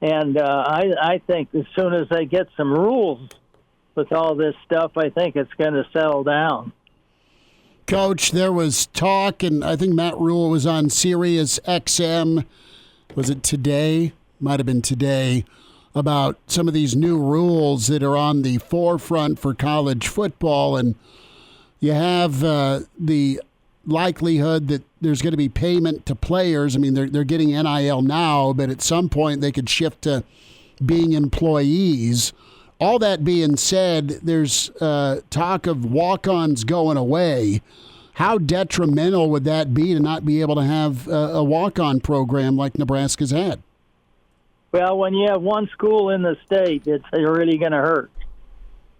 And I think as soon as they get some rules with all this stuff, I think it's going to settle down. Coach, there was talk, and I think Matt Rule was on Sirius XM. Was it today? Might have been today, about some of these new rules that are on the forefront for college football. And you have the likelihood that there's going to be payment to players. I mean, they're getting NIL now, but at some point they could shift to being employees. All that being said, there's talk of walk-ons going away. How detrimental would that be to not be able to have a walk-on program like Nebraska's had? Well, when you have one school in the state, it's really going to hurt.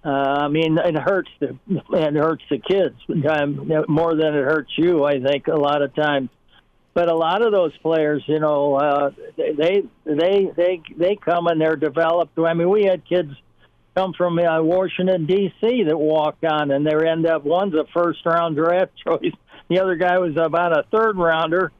I mean, it hurts the kids more than it hurts you, I think, a lot of times. But a lot of those players, they come and they're developed. I mean, we had kids come from Washington, D.C. that walked on, and they end up, one's a first-round draft choice. The other guy was about a third-rounder,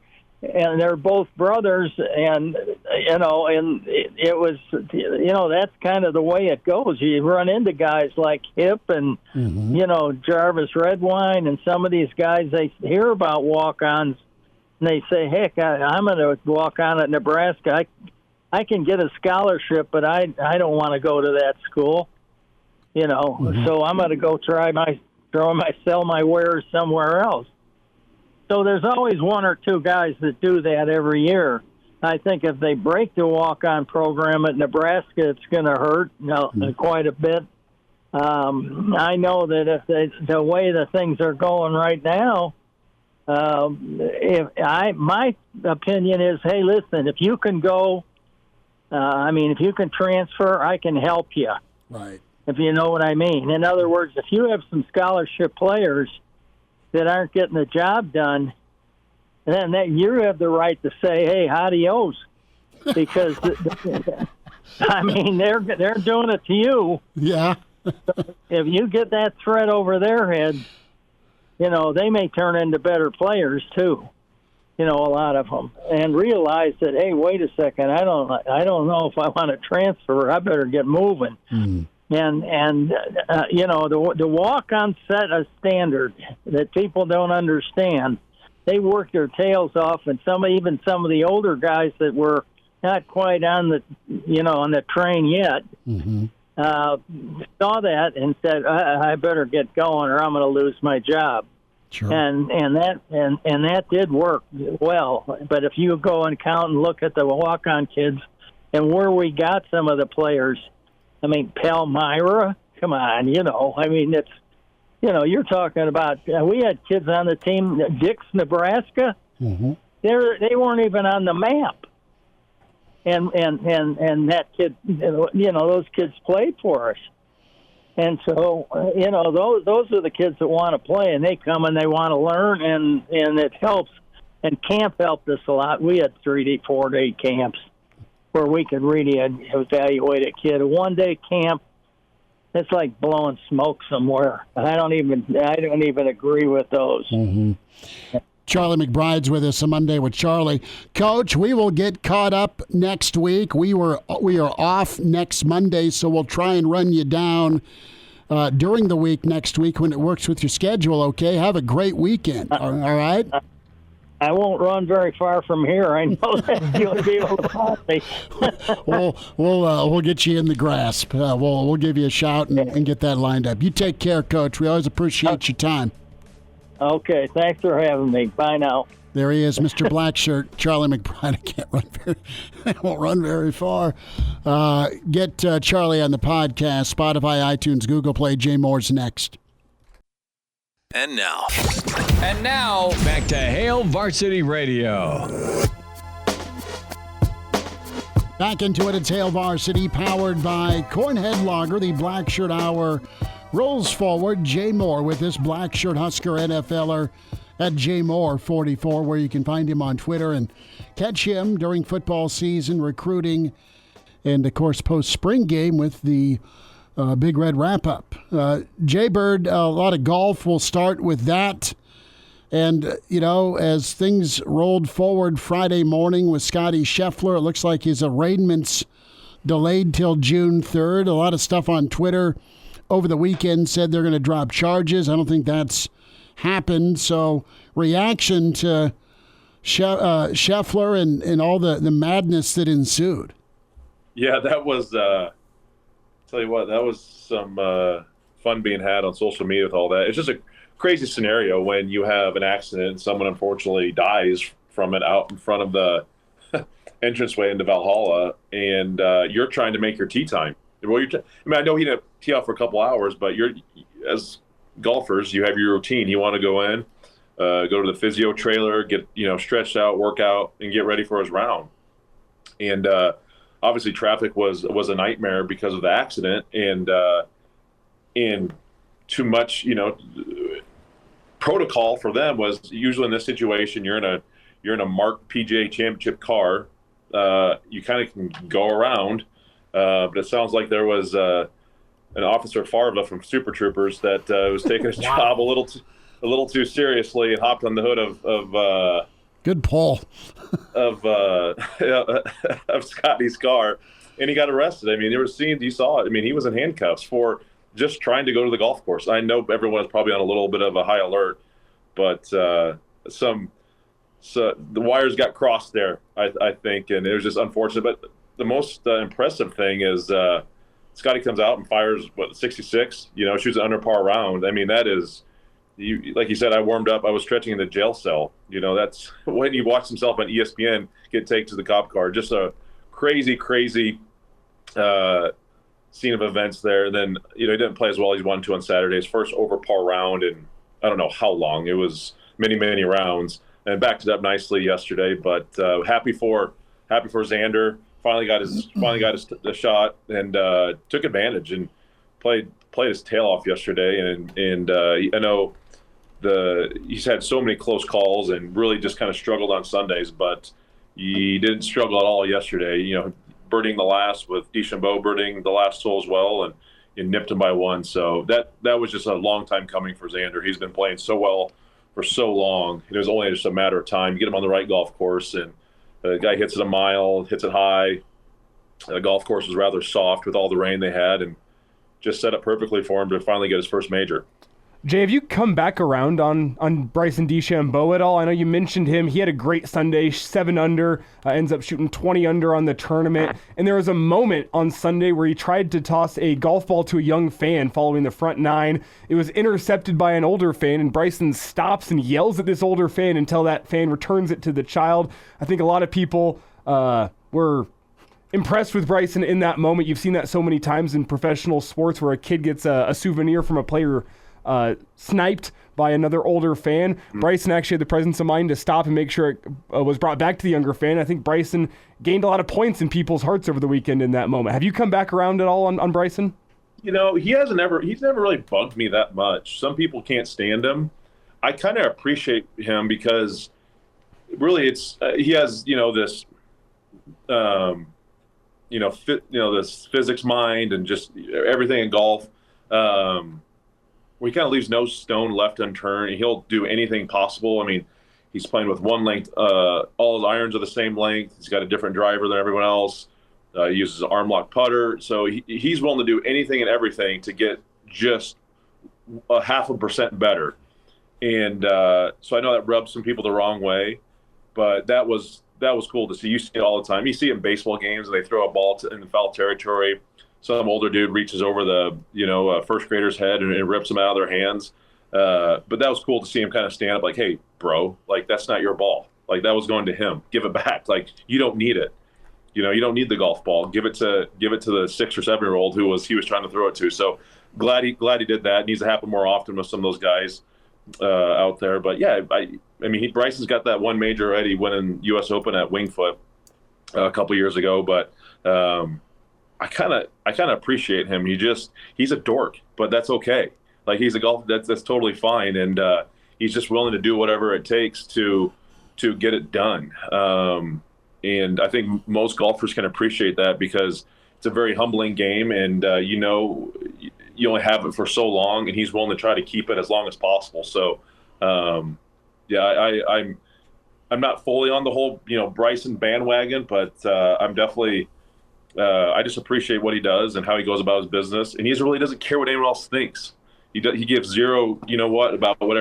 and they're both brothers, and, and it was, that's kind of the way it goes. You run into guys like Hip and, Jarvis Redwine, and some of these guys, they hear about walk-ons, and they say, heck, I'm going to walk on at Nebraska. I can get a scholarship, but I don't want to go to that school, so I'm going to go sell my wares somewhere else. So there's always one or two guys that do that every year. I think if they break the walk-on program at Nebraska, it's going to hurt quite a bit. I know that if the way the things are going right now, my opinion is, hey, listen, if you can go, if you can transfer, I can help you. Right. If you know what I mean. In other words, if you have some scholarship players that aren't getting the job done, then you have the right to say, hey, adios. Because, they're doing it to you. Yeah. If you get that threat over their head, they may turn into better players, too. A lot of them, and realize that, hey, wait a second, I don't know if I want to transfer. I better get moving. Mm. And the walk-on set a standard that people don't understand. They work their tails off, and some of the older guys that were not quite on the train yet saw that and said, I better get going, or I'm going to lose my job. Sure. And that did work well. But if you go and count and look at the walk-on kids and where we got some of the players, Palmyra, come on, it's, you're talking about, we had kids on the team, Dix, Nebraska. Mm-hmm. They weren't even on the map. And that kid, those kids played for us. And so, those are the kids that want to play, and they come and they want to learn, and it helps. And camp helped us a lot. We had 3-day, 4-day camps where we could really evaluate a kid. A one-day camp, it's like blowing smoke somewhere. I don't even agree with those. Mm-hmm. Charlie McBride's with us on Monday with Charlie. Coach, we will get caught up next week. We are off next Monday, so we'll try and run you down during the week next week when it works with your schedule, okay? Have a great weekend, all right? I won't run very far from here. I know that you'll be able to find me. We'll get you in the grasp. We'll give you a shout and get that lined up. You take care, Coach. We always appreciate your time. Okay, thanks for having me. Bye now. There he is, Mr. Blackshirt, Charlie McBride. I won't run very far. Get Charlie on the podcast, Spotify, iTunes, Google Play. Jay Moore's next. And now, back to Hail Varsity Radio. Back into it, it's Hail Varsity, powered by Cornhead Lager. The Blackshirt Hour rolls forward. Jay Moore with this Blackshirt Husker NFLer at JMoore44, where you can find him on Twitter and catch him during football season, recruiting, and, of course, post-spring game with the Big Red wrap-up. Jay Bird, a lot of golf. We'll start with that. And, as things rolled forward Friday morning with Scotty Scheffler, it looks like his arraignment's delayed till June 3rd. A lot of stuff on Twitter over the weekend said they're going to drop charges. I don't think that's happened. So reaction to Scheffler and all the madness that ensued. Yeah, that was, tell you what, that was some fun being had on social media with all that. It's just a crazy scenario when you have an accident and someone unfortunately dies from it out in front of the entranceway into Valhalla, and you're trying to make your tee time. Well, I know he didn't tee off for a couple hours, but as golfers, you have your routine. You want to go in, go to the physio trailer, get stretched out, work out, and get ready for his round. And obviously, traffic was a nightmare because of the accident, and too much protocol for them was usually in this situation you're in a marked PGA Championship car. You kind of can go around, but it sounds like there was an officer Farva from Super Troopers that was taking his job a little too seriously and hopped on the hood of good pull of Scotty's car, and he got arrested. I mean, there were scenes, you saw it. I mean, he was in handcuffs for just trying to go to the golf course. I know everyone is probably on a little bit of a high alert, but the wires got crossed there, I think, and it was just unfortunate. But the most impressive thing is Scotty comes out and fires 66. Shoots an under par round. I mean, that is, like you said, I warmed up. I was stretching in the jail cell. That's when you watch himself on ESPN get taken to the cop car. Just a crazy scene of events there. Then he didn't play as well as he wanted to on Saturday. His first over par round in I don't know how long. It was many rounds, and backed it up nicely yesterday. But happy for Xander. Finally got his shot and took advantage and played his tail off yesterday. And I know he's had so many close calls and really just kind of struggled on Sundays, but he didn't struggle at all yesterday. Birding the last with DeChambeau birding the last hole as well, and nipped him by one. So that was just a long time coming for Xander. He's been playing so well for so long. It was only just a matter of time. You get him on the right golf course, and the guy hits it a mile, hits it high. The golf course was rather soft with all the rain they had, and just set up perfectly for him to finally get his first major. Jay, have you come back around on Bryson DeChambeau at all? I know you mentioned him. He had a great Sunday, 7 under, ends up shooting 20 under on the tournament. And there was a moment on Sunday where he tried to toss a golf ball to a young fan following the front 9. It was intercepted by an older fan, and Bryson stops and yells at this older fan until that fan returns it to the child. I think a lot of people were impressed with Bryson in that moment. You've seen that so many times in professional sports where a kid gets a souvenir from a player sniped by another older fan. Bryson actually had the presence of mind to stop and make sure it was brought back to the younger fan. I think Bryson gained a lot of points in people's hearts over the weekend in that moment. Have you come back around at all on Bryson? He's never really bugged me that much. Some people can't stand him. I kind of appreciate him because really he has this this physics mind and just everything in golf. He kind of leaves no stone left unturned. He'll do anything possible. I mean, he's playing with one length. All his irons are the same length. He's got a different driver than everyone else. He uses an arm lock putter. So he's willing to do anything and everything to get just a 0.5% better. And so I know that rubs some people the wrong way, but that was cool to see. You see it all the time. You see it in baseball games. They throw a ball in the foul territory. Some older dude reaches over the first grader's head and rips them out of their hands. But that was cool to see him kind of stand up like, hey, bro, like, that's not your ball. Like, that was going to him. Give it back. Like, you don't need it. You don't need the golf ball. Give it to the 6 or 7-year-old he was trying to throw it to. So glad he did that. It needs to happen more often with some of those guys out there. But yeah, I mean, Bryson's got that one major already, winning U.S. Open at Winged Foot a couple years ago. But I kind of appreciate him. He's a dork, but that's okay. Like, he's a golfer. That's totally fine, and he's just willing to do whatever it takes to get it done. And I think most golfers can appreciate that, because it's a very humbling game, and you only have it for so long, and he's willing to try to keep it as long as possible. So, yeah, I'm not fully on the whole Bryson bandwagon, but I'm definitely I just appreciate what he does and how he goes about his business, and he really doesn't care what anyone else thinks. He gives zero, about what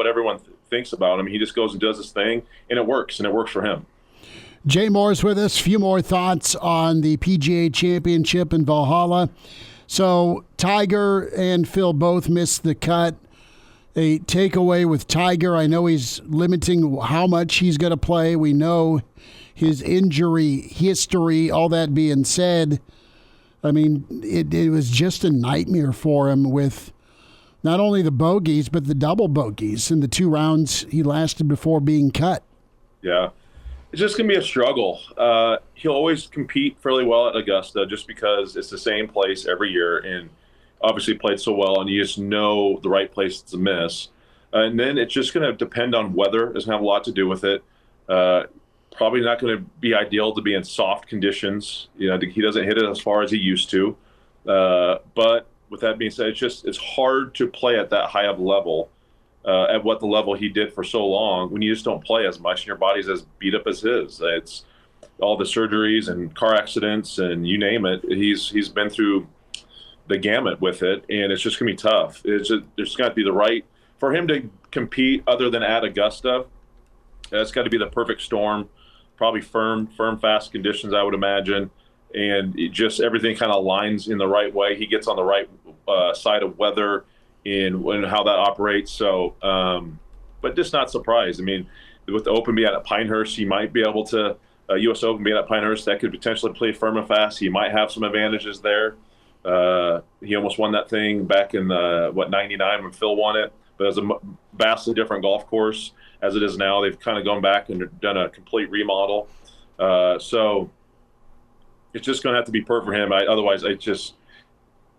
everyone thinks about him. He just goes and does his thing, and it works for him. Jay Moore's with us. A few more thoughts on the PGA Championship in Valhalla. So Tiger and Phil both missed the cut. A takeaway with Tiger, I know he's limiting how much he's going to play. We know his injury history. All that being said, I mean, it was just a nightmare for him with not only the bogeys, but the double bogeys in the 2 rounds he lasted before being cut. Yeah. It's just going to be a struggle. He'll always compete fairly well at Augusta just because it's the same place every year, and obviously played so well, and you just know the right place to miss. And then it's just going to depend on weather. It's going to have a lot to do with it. Probably not going to be ideal to be in soft conditions. He doesn't hit it as far as he used to. But with that being said, it's hard to play at that high of a level. At what the level he did for so long, when you just don't play as much and your body's as beat up as his. It's all the surgeries and car accidents and you name it. He's been through the gamut with it, and it's just gonna be tough. There's got to be the right for him to compete other than at Augusta. That's got to be the perfect storm, probably firm, fast conditions, I would imagine, and just everything kind of aligns in the right way. He gets on the right side of weather in how that operates. So, but just not surprised. I mean, with the Open being at Pinehurst, he might be able to, U.S. Open being at Pinehurst, that could potentially play firm and fast. He might have some advantages there. He almost won that thing back in 99 when Phil won it, but it was a vastly different golf course as it is now. They've kind of gone back and done a complete remodel. So it's just going to have to be perfect for him. Otherwise,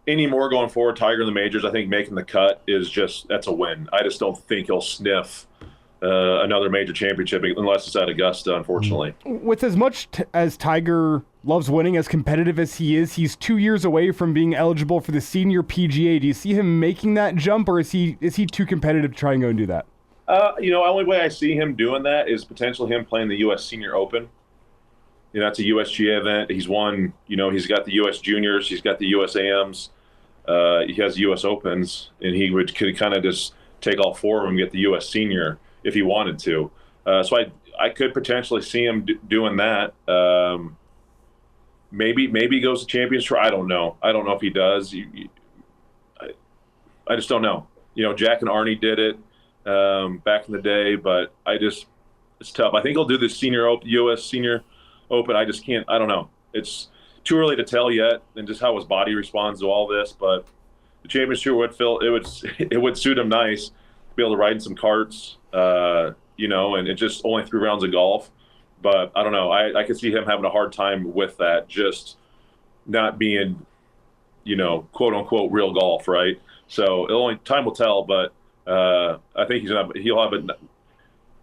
any more going forward, Tiger in the majors, I think making the cut that's a win. I just don't think he'll sniff another major championship unless it's at Augusta, unfortunately. With as much as Tiger loves winning, as competitive as he is, he's 2 years away from being eligible for the senior PGA. Do you see him making that jump, or is he too competitive to try and go and do that? The only way I see him doing that is potentially him playing the U.S. Senior Open. That's a USGA event. He's won, he's got the U.S. Juniors, he's got the U.S. AMs, he has U.S. Opens, and he could kind of just take all 4 of them and get the U.S. Senior if he wanted to. So I could potentially see him doing that. Maybe he goes to Champions Tour. I don't know. I don't know if he does. I just don't know. Jack and Arnie did it back in the day, but it's tough. I think he'll do the U.S. Senior Open. I just can't. I don't know. It's too early to tell yet, and just how his body responds to all this. But the Champions Tour it would suit him nice to be able to ride in some karts, and it's just only 3 rounds of golf. But I don't know. I could see him having a hard time with that, just not being, quote unquote real golf, right? So time will tell. But I think he'll have it.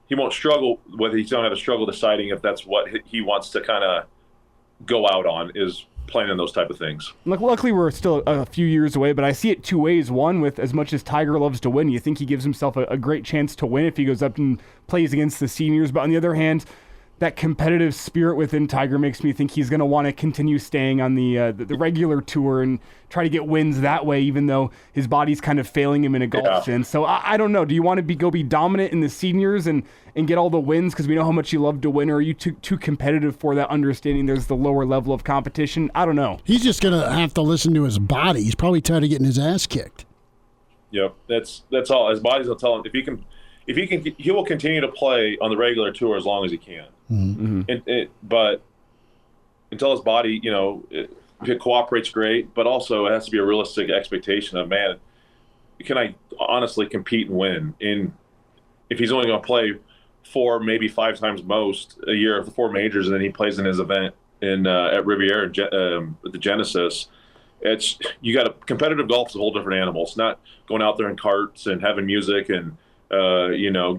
He won't struggle with it. He's going to have a struggle deciding if that's what he wants to kind of go out on, is playing in those type of things. Luckily, we're still a few years away, but I see it 2 ways. One, with as much as Tiger loves to win, you think he gives himself a great chance to win if he goes up and plays against the seniors. But on the other hand, that competitive spirit within Tiger makes me think he's going to want to continue staying on the regular tour and try to get wins that way, even though his body's kind of failing him in a golf sense. So I don't know. Do you want to go be dominant in the seniors and get all the wins because we know how much you love to win, or are you too competitive for that, understanding there's the lower level of competition? I don't know. He's just going to have to listen to his body. He's probably tired of getting his ass kicked. That's all. His body's will tell him if he can, he will continue to play on the regular tour as long as he can. Mm-hmm. But until his body, it cooperates great, but also it has to be a realistic expectation of, man, can I honestly compete and win? If he's only going to play 4, maybe 5 times most a year of the 4 majors, and then he plays in his event at Riviera, the Genesis. Competitive golf is a whole different animal. It's not going out there in carts and having music and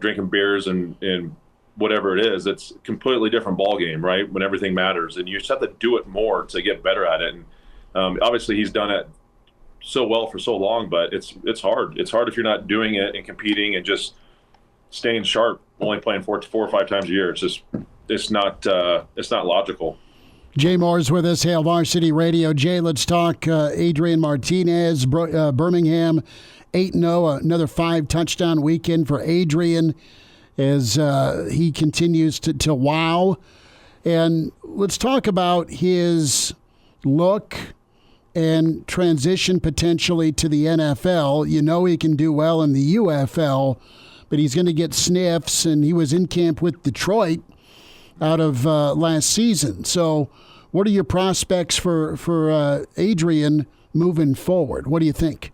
drinking beers and whatever it is. It's a completely different ball game, right? When everything matters, and you just have to do it more to get better at it. And obviously, he's done it so well for so long, but it's hard. It's hard if you're not doing it and competing and just staying sharp. Only playing 4 or 5 times a year. It's not logical. Jay Moore's with us, Hail Varsity Radio. Jay, let's talk Adrian Martinez, Birmingham, 8-0, another 5-touchdown weekend for Adrian as he continues to wow. And let's talk about his look and transition potentially to the NFL. He can do well in the UFL, but he's going to get sniffs, and he was in camp with Detroit out of last season. So what are your prospects for Adrian moving forward? What do you think?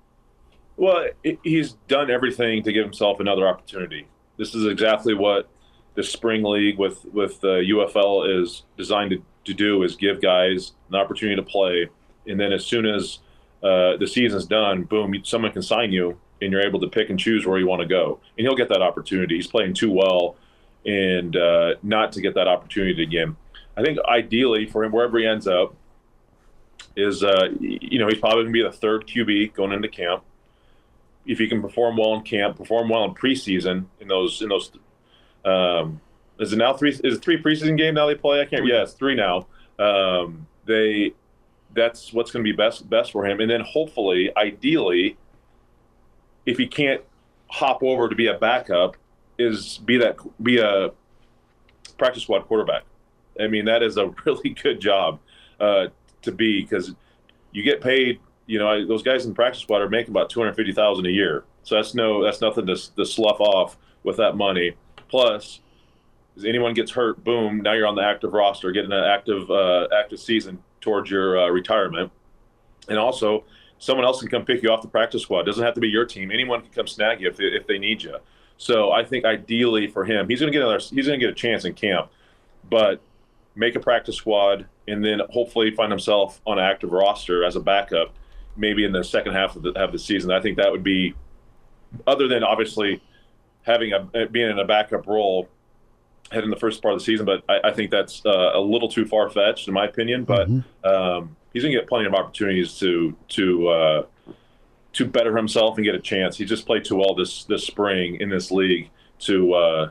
Well, he's done everything to give himself another opportunity. This is exactly what the spring league with UFL is designed to do, is give guys an opportunity to play. And then as soon as the season's done, boom, someone can sign you, and you're able to pick and choose where you want to go. And he'll get that opportunity. He's playing too well and not to get that opportunity again. I think ideally for him, wherever he ends up, is he's probably going to be the 3rd QB going into camp. If he can perform well in camp, perform well in preseason, in those is it now 3? Is it 3 preseason games now they play? I can't. Yeah, it's 3 now. That's what's going to be best for him. And then hopefully, ideally, if he can't hop over to be a backup, be a practice squad quarterback. I mean, that is a really good job to be, because you get paid. Those guys in the practice squad are making about $250,000 a year. So that's nothing to slough off with that money. Plus, if anyone gets hurt, boom, now you're on the active roster, getting an active season towards your retirement. And also, someone else can come pick you off the practice squad. It doesn't have to be your team. Anyone can come snag you if they need you. So I think ideally for him, he's going to get a chance in camp, but make a practice squad and then hopefully find himself on an active roster as a backup, maybe in the second half of the season. I think that would be, other than obviously being in a backup role heading the first part of the season, but I think that's a little too far-fetched in my opinion. But he's going to get plenty of opportunities to better himself and get a chance. He just played too well this spring in this league to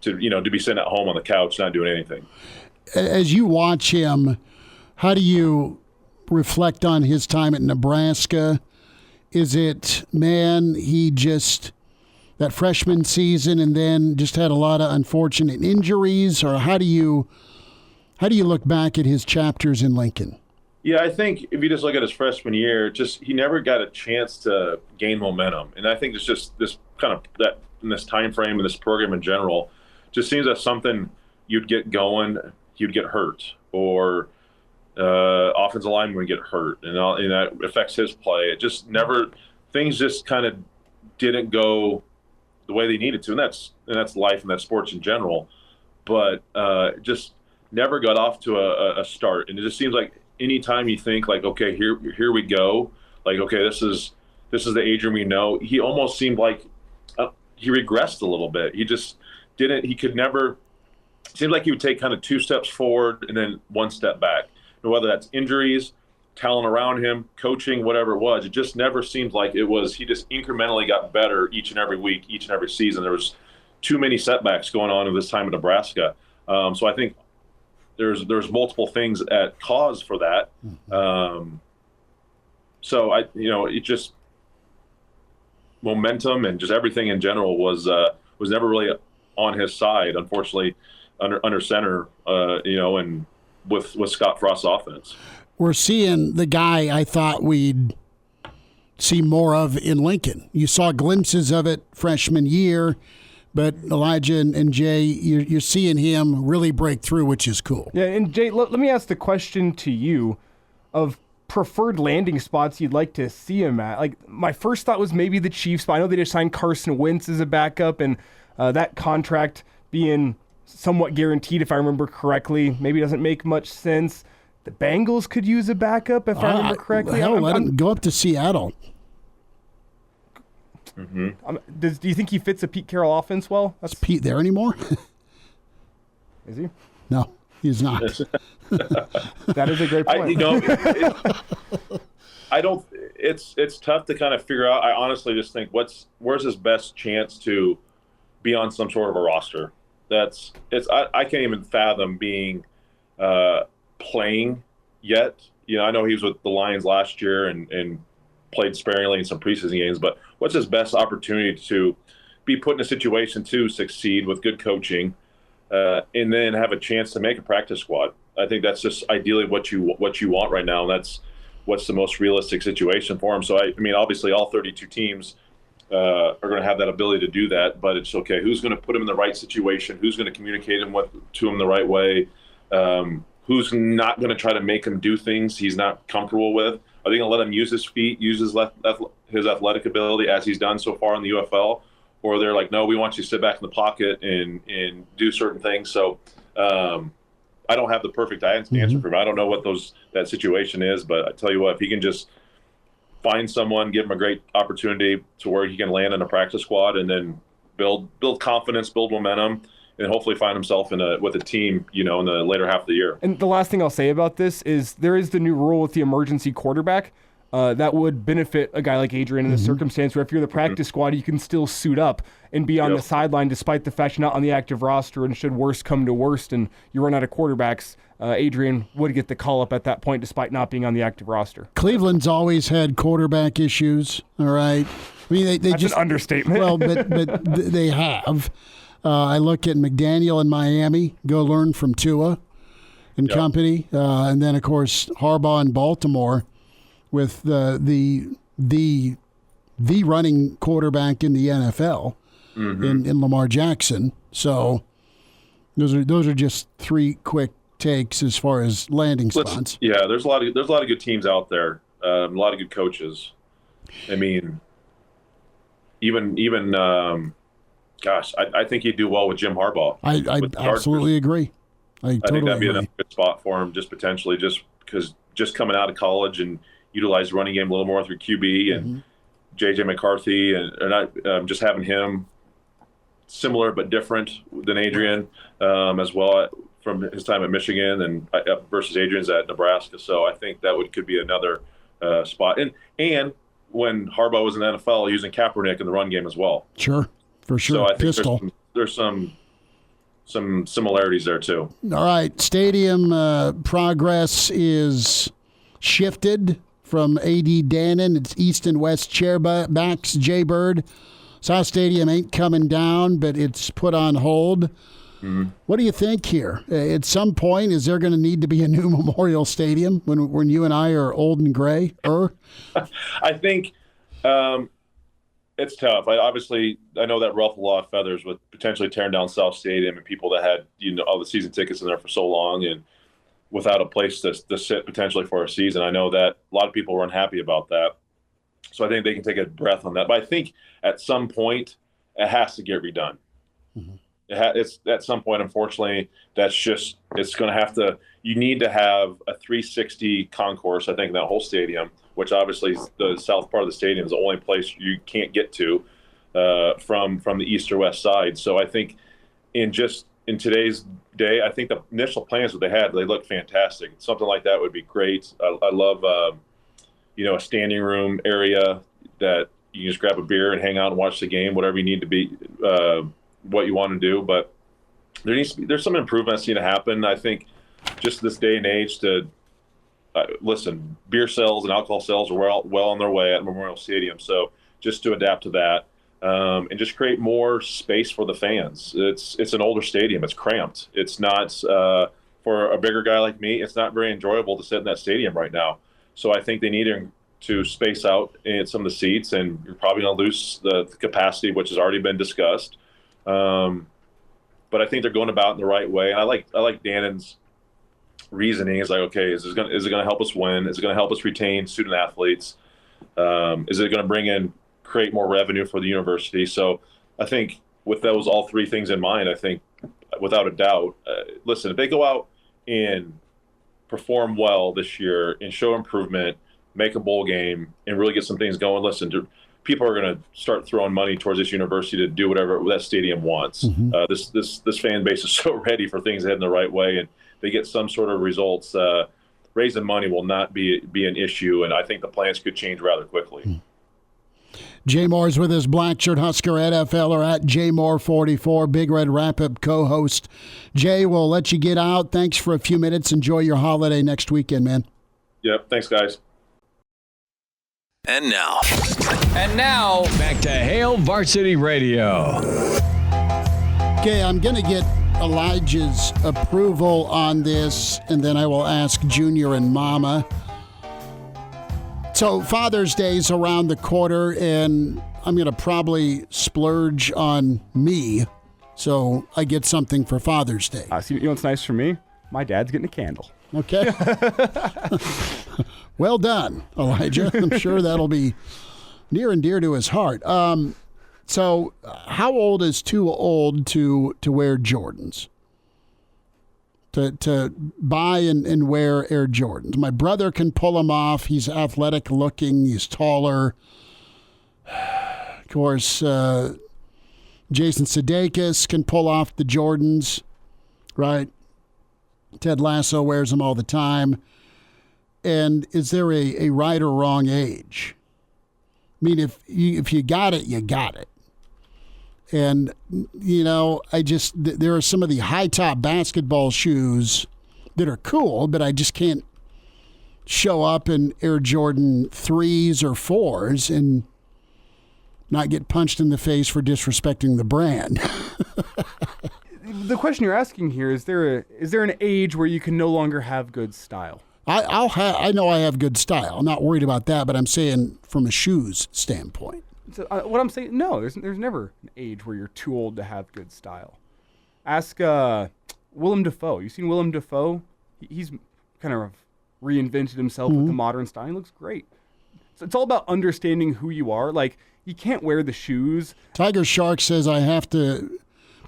be sitting at home on the couch not doing anything. As you watch him, how do you reflect on his time at Nebraska? Is it, he just, that freshman season and then just had a lot of unfortunate injuries, or how do you look back at his chapters in Lincoln? Yeah, I think if you just look at his freshman year, he never got a chance to gain momentum. And I think it's just this kind of, that in this time frame and this program in general, just seems that something you'd get going, you'd get hurt, or offensive lineman would get hurt, and that affects his play. It just never, things just kind of didn't go the way they needed to, and that's life and that's sports in general. But just never got off to a start, and it just seems like anytime you think like, okay, here we go, like, okay, this is the Adrian we know. He almost seemed like he regressed a little bit. He just didn't. He could never. It seemed like he would take kind of 2 steps forward and then 1 step back. And whether that's injuries, talent around him, coaching, whatever it was, it just never seemed like it was. He just incrementally got better each and every week, each and every season. There was too many setbacks going on in this time in Nebraska. So I think there's multiple things at cause for that. So it just, momentum and just everything in general was never really on his side, unfortunately, under center, and with Scott Frost's offense. We're seeing the guy I thought we'd see more of in Lincoln. You saw glimpses of it freshman year, but Elijah and Jay, you're seeing him really break through, which is cool. Yeah, and Jay, let me ask the question to you of preferred landing spots you'd like to see him at. Like, my first thought was maybe the Chiefs, but I know they just signed Carson Wentz as a backup, and that contract being somewhat guaranteed, if I remember correctly, maybe doesn't make much sense. The Bengals could use a backup, if I remember correctly. Let him go up to Seattle. Mm-hmm. Do you think he fits a Pete Carroll offense well? Is Pete there anymore? Is he? No, he's not. That is a great point. It's tough to kind of figure out. I honestly just think where's his best chance to be on some sort of a roster. I can't even fathom being playing yet. I know he was with the Lions last year and played sparingly in some preseason games, but what's his best opportunity to be put in a situation to succeed with good coaching and then have a chance to make a practice squad? I think that's just ideally what you want right now, and that's what's the most realistic situation for him. So, I mean, obviously all 32 teams are going to have that ability to do that, but it's okay. Who's going to put him in the right situation? Who's going to communicate to him the right way? Who's not going to try to make him do things he's not comfortable with? Are they going to let him use his feet, use his athletic ability as he's done so far in the UFL? Or they're like, no, we want you to sit back in the pocket and do certain things. So I don't have the perfect answer for him. I don't know what that situation is, but I tell you what, if he can just find someone, give him a great opportunity to where he can land in a practice squad and then build confidence, build momentum, and hopefully find himself with a team, in the later half of the year. And the last thing I'll say about this is there is the new rule with the emergency quarterback that would benefit a guy like Adrian in this circumstance where if you're the practice squad, you can still suit up and be on the sideline despite the fact you're not on the active roster, and should worst come to worst and you run out of quarterbacks, Adrian would get the call up at that point despite not being on the active roster. Cleveland's always had quarterback issues, all right? I mean, they That's just an understatement. Well, but they have. I look at McDaniel in Miami, go learn from Tua and company. And then, of course, Harbaugh in Baltimore with the running quarterback in the NFL in Lamar Jackson. So those are just three quick takes as far as landing spots. There's a lot of good teams out there, a lot of good coaches. I mean, even I think he'd do well with Jim Harbaugh. I absolutely agree. I totally think that'd be agree. another good spot for him, just potentially, just because coming out of college and utilize the running game a little more through QB and J.J. McCarthy and just having him similar but different than Adrian as well from his time at Michigan and versus Adrian's at Nebraska. So I think that could be another spot. And when Harbaugh was in the NFL, using Kaepernick in the run game as well. Sure. For sure. So I think Pistol. there's some similarities there too. All right. Stadium progress is shifted from A.D. Dannon. It's east and west chairbacks. Jay Bird. South Stadium ain't coming down, but it's put on hold. What do you think here? At some point, is there going to need to be a new Memorial Stadium when you and I are old and gray? I think it's tough. I know that ruffled a lot of feathers with potentially tearing down South Stadium and people that had all the season tickets in there for so long and without a place to sit potentially for a season. I know that a lot of people were unhappy about that. So I think they can take a breath on that. But I think at some point it has to get redone. It's at some point, unfortunately, it's going to have to. You need to have a 360 concourse. I think in that whole stadium, which obviously the south part of the stadium is the only place you can't get to from the east or west side. So I think in today's day, I think the initial plans that they look fantastic. Something like that would be great. I love a standing room area that you can just grab a beer and hang out and watch the game, whatever you need to be. What you want to do, but there's some improvements need to happen. I think just this day and age listen, beer sales and alcohol sales are well on their way at Memorial Stadium. So just to adapt to that and just create more space for the fans. It's an older stadium. It's cramped. It's not for a bigger guy like me. It's not very enjoyable to sit in that stadium right now. So I think they need to space out in some of the seats, and you're probably going to lose the capacity, which has already been discussed. But I think they're going about it in the right way. And I like Dannon's reasoning. Is like, okay, is it going to help us win? Is it going to help us retain student athletes? Is it going to create more revenue for the university? So I think with those all three things in mind, I think without a doubt, listen, if they go out and perform well this year and show improvement, make a bowl game, and really get some things going, listen, people are going to start throwing money towards this university to do whatever that stadium wants. This fan base is so ready for things to head in the right way, and they get some sort of results. Raising money will not be an issue, and I think the plans could change rather quickly. Jay Moore's with us, Blackshirt Husker NFLer at JMoore44, Big Red Wrap-Up co-host. Jay, we'll let you get out. Thanks for a few minutes. Enjoy your holiday next weekend, man. Yep, thanks, guys. And now, back to Hail Varsity Radio. Okay, I'm going to get Elijah's approval on this, and then I will ask Junior and Mama. So Father's Day's around the corner, and I'm going to probably splurge on me, so I get something for Father's Day. See, you know what's nice for me? My dad's getting a candle. Okay. Well done, Elijah. I'm sure that'll be near and dear to his heart. So how old is too old to wear Jordans? To buy and wear Air Jordans. My brother can pull them off. He's athletic looking. He's taller. Of course, Jason Sudeikis can pull off the Jordans, right? Ted Lasso wears them all the time. And is there a right or wrong age? I mean, if you got it, you got it. And, you know, there are some of the high-top basketball shoes that are cool, but I just can't show up in Air Jordan 3s or 4s and not get punched in the face for disrespecting the brand. The question you're asking here, is there an age where you can no longer have good style? I know I have good style. I'm not worried about that, but I'm saying from a shoes standpoint. So, what I'm saying, no, there's never an age where you're too old to have good style. Ask Willem Dafoe. You seen Willem Dafoe? He's kind of reinvented himself with the modern style. He looks great. So it's all about understanding who you are. Like, you can't wear the shoes. Tiger Shark says I have to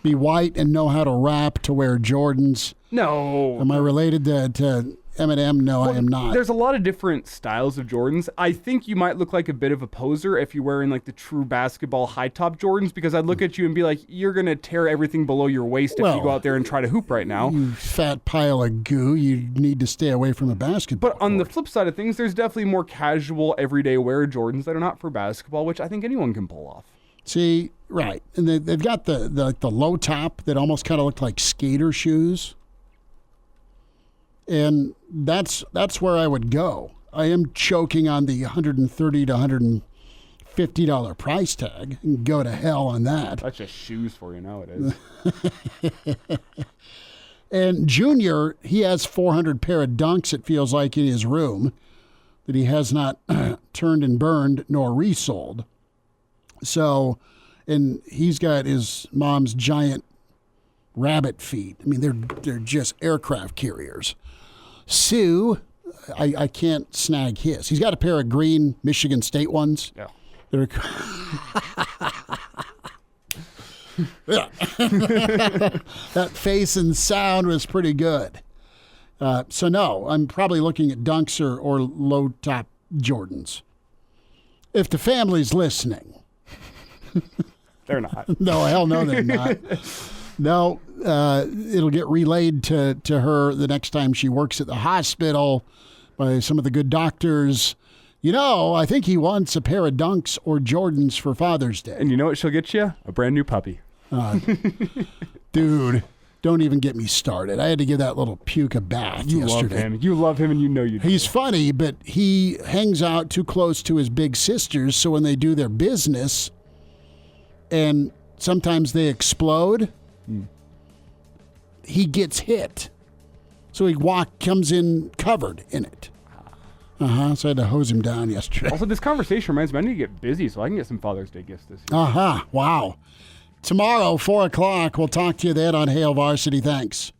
be white and know how to rap to wear Jordans. No. Am I related to Eminem? No, I am not. There's a lot of different styles of Jordans. I think you might look like a bit of a poser if you're wearing like the true basketball high top Jordans, because I'd look at you and be like, you're going to tear everything below your waist if you go out there and try to hoop right now. You fat pile of goo. You need to stay away from the basketball But on the flip side of things, there's definitely more casual, everyday wear Jordans that are not for basketball, which I think anyone can pull off. See, right. And they've got the low top that almost kind of look like skater shoes. And that's where I would go. I am choking on the $130 to $150 price tag. And go to hell on that. That's just shoes for you nowadays. And Junior, he has 400 pair of dunks, it feels like, in his room that he has not turned and burned nor resold. So, and he's got his mom's giant rabbit feet. I mean, they're just aircraft carriers. Sue, I can't snag his. He's got a pair of green Michigan State ones. Yeah. That face and sound was pretty good. So no, I'm probably looking at dunks or low top Jordans. If the family's listening. They're not. No, hell no, they're not. No, it'll get relayed to her the next time she works at the hospital by some of the good doctors. You know, I think he wants a pair of dunks or Jordans for Father's Day. And you know what she'll get you? A brand new puppy. Dude, don't even get me started. I had to give that little puke a bath yesterday. You love him and you know you do. He's funny, but he hangs out too close to his big sisters, so when they do their business and sometimes they explode, he gets hit. So he comes in covered in it. So I had to hose him down yesterday. Also, this conversation reminds me I need to get busy so I can get some Father's Day gifts this year. Wow. Tomorrow, 4 o'clock, we'll talk to you then on Hail Varsity. Thanks.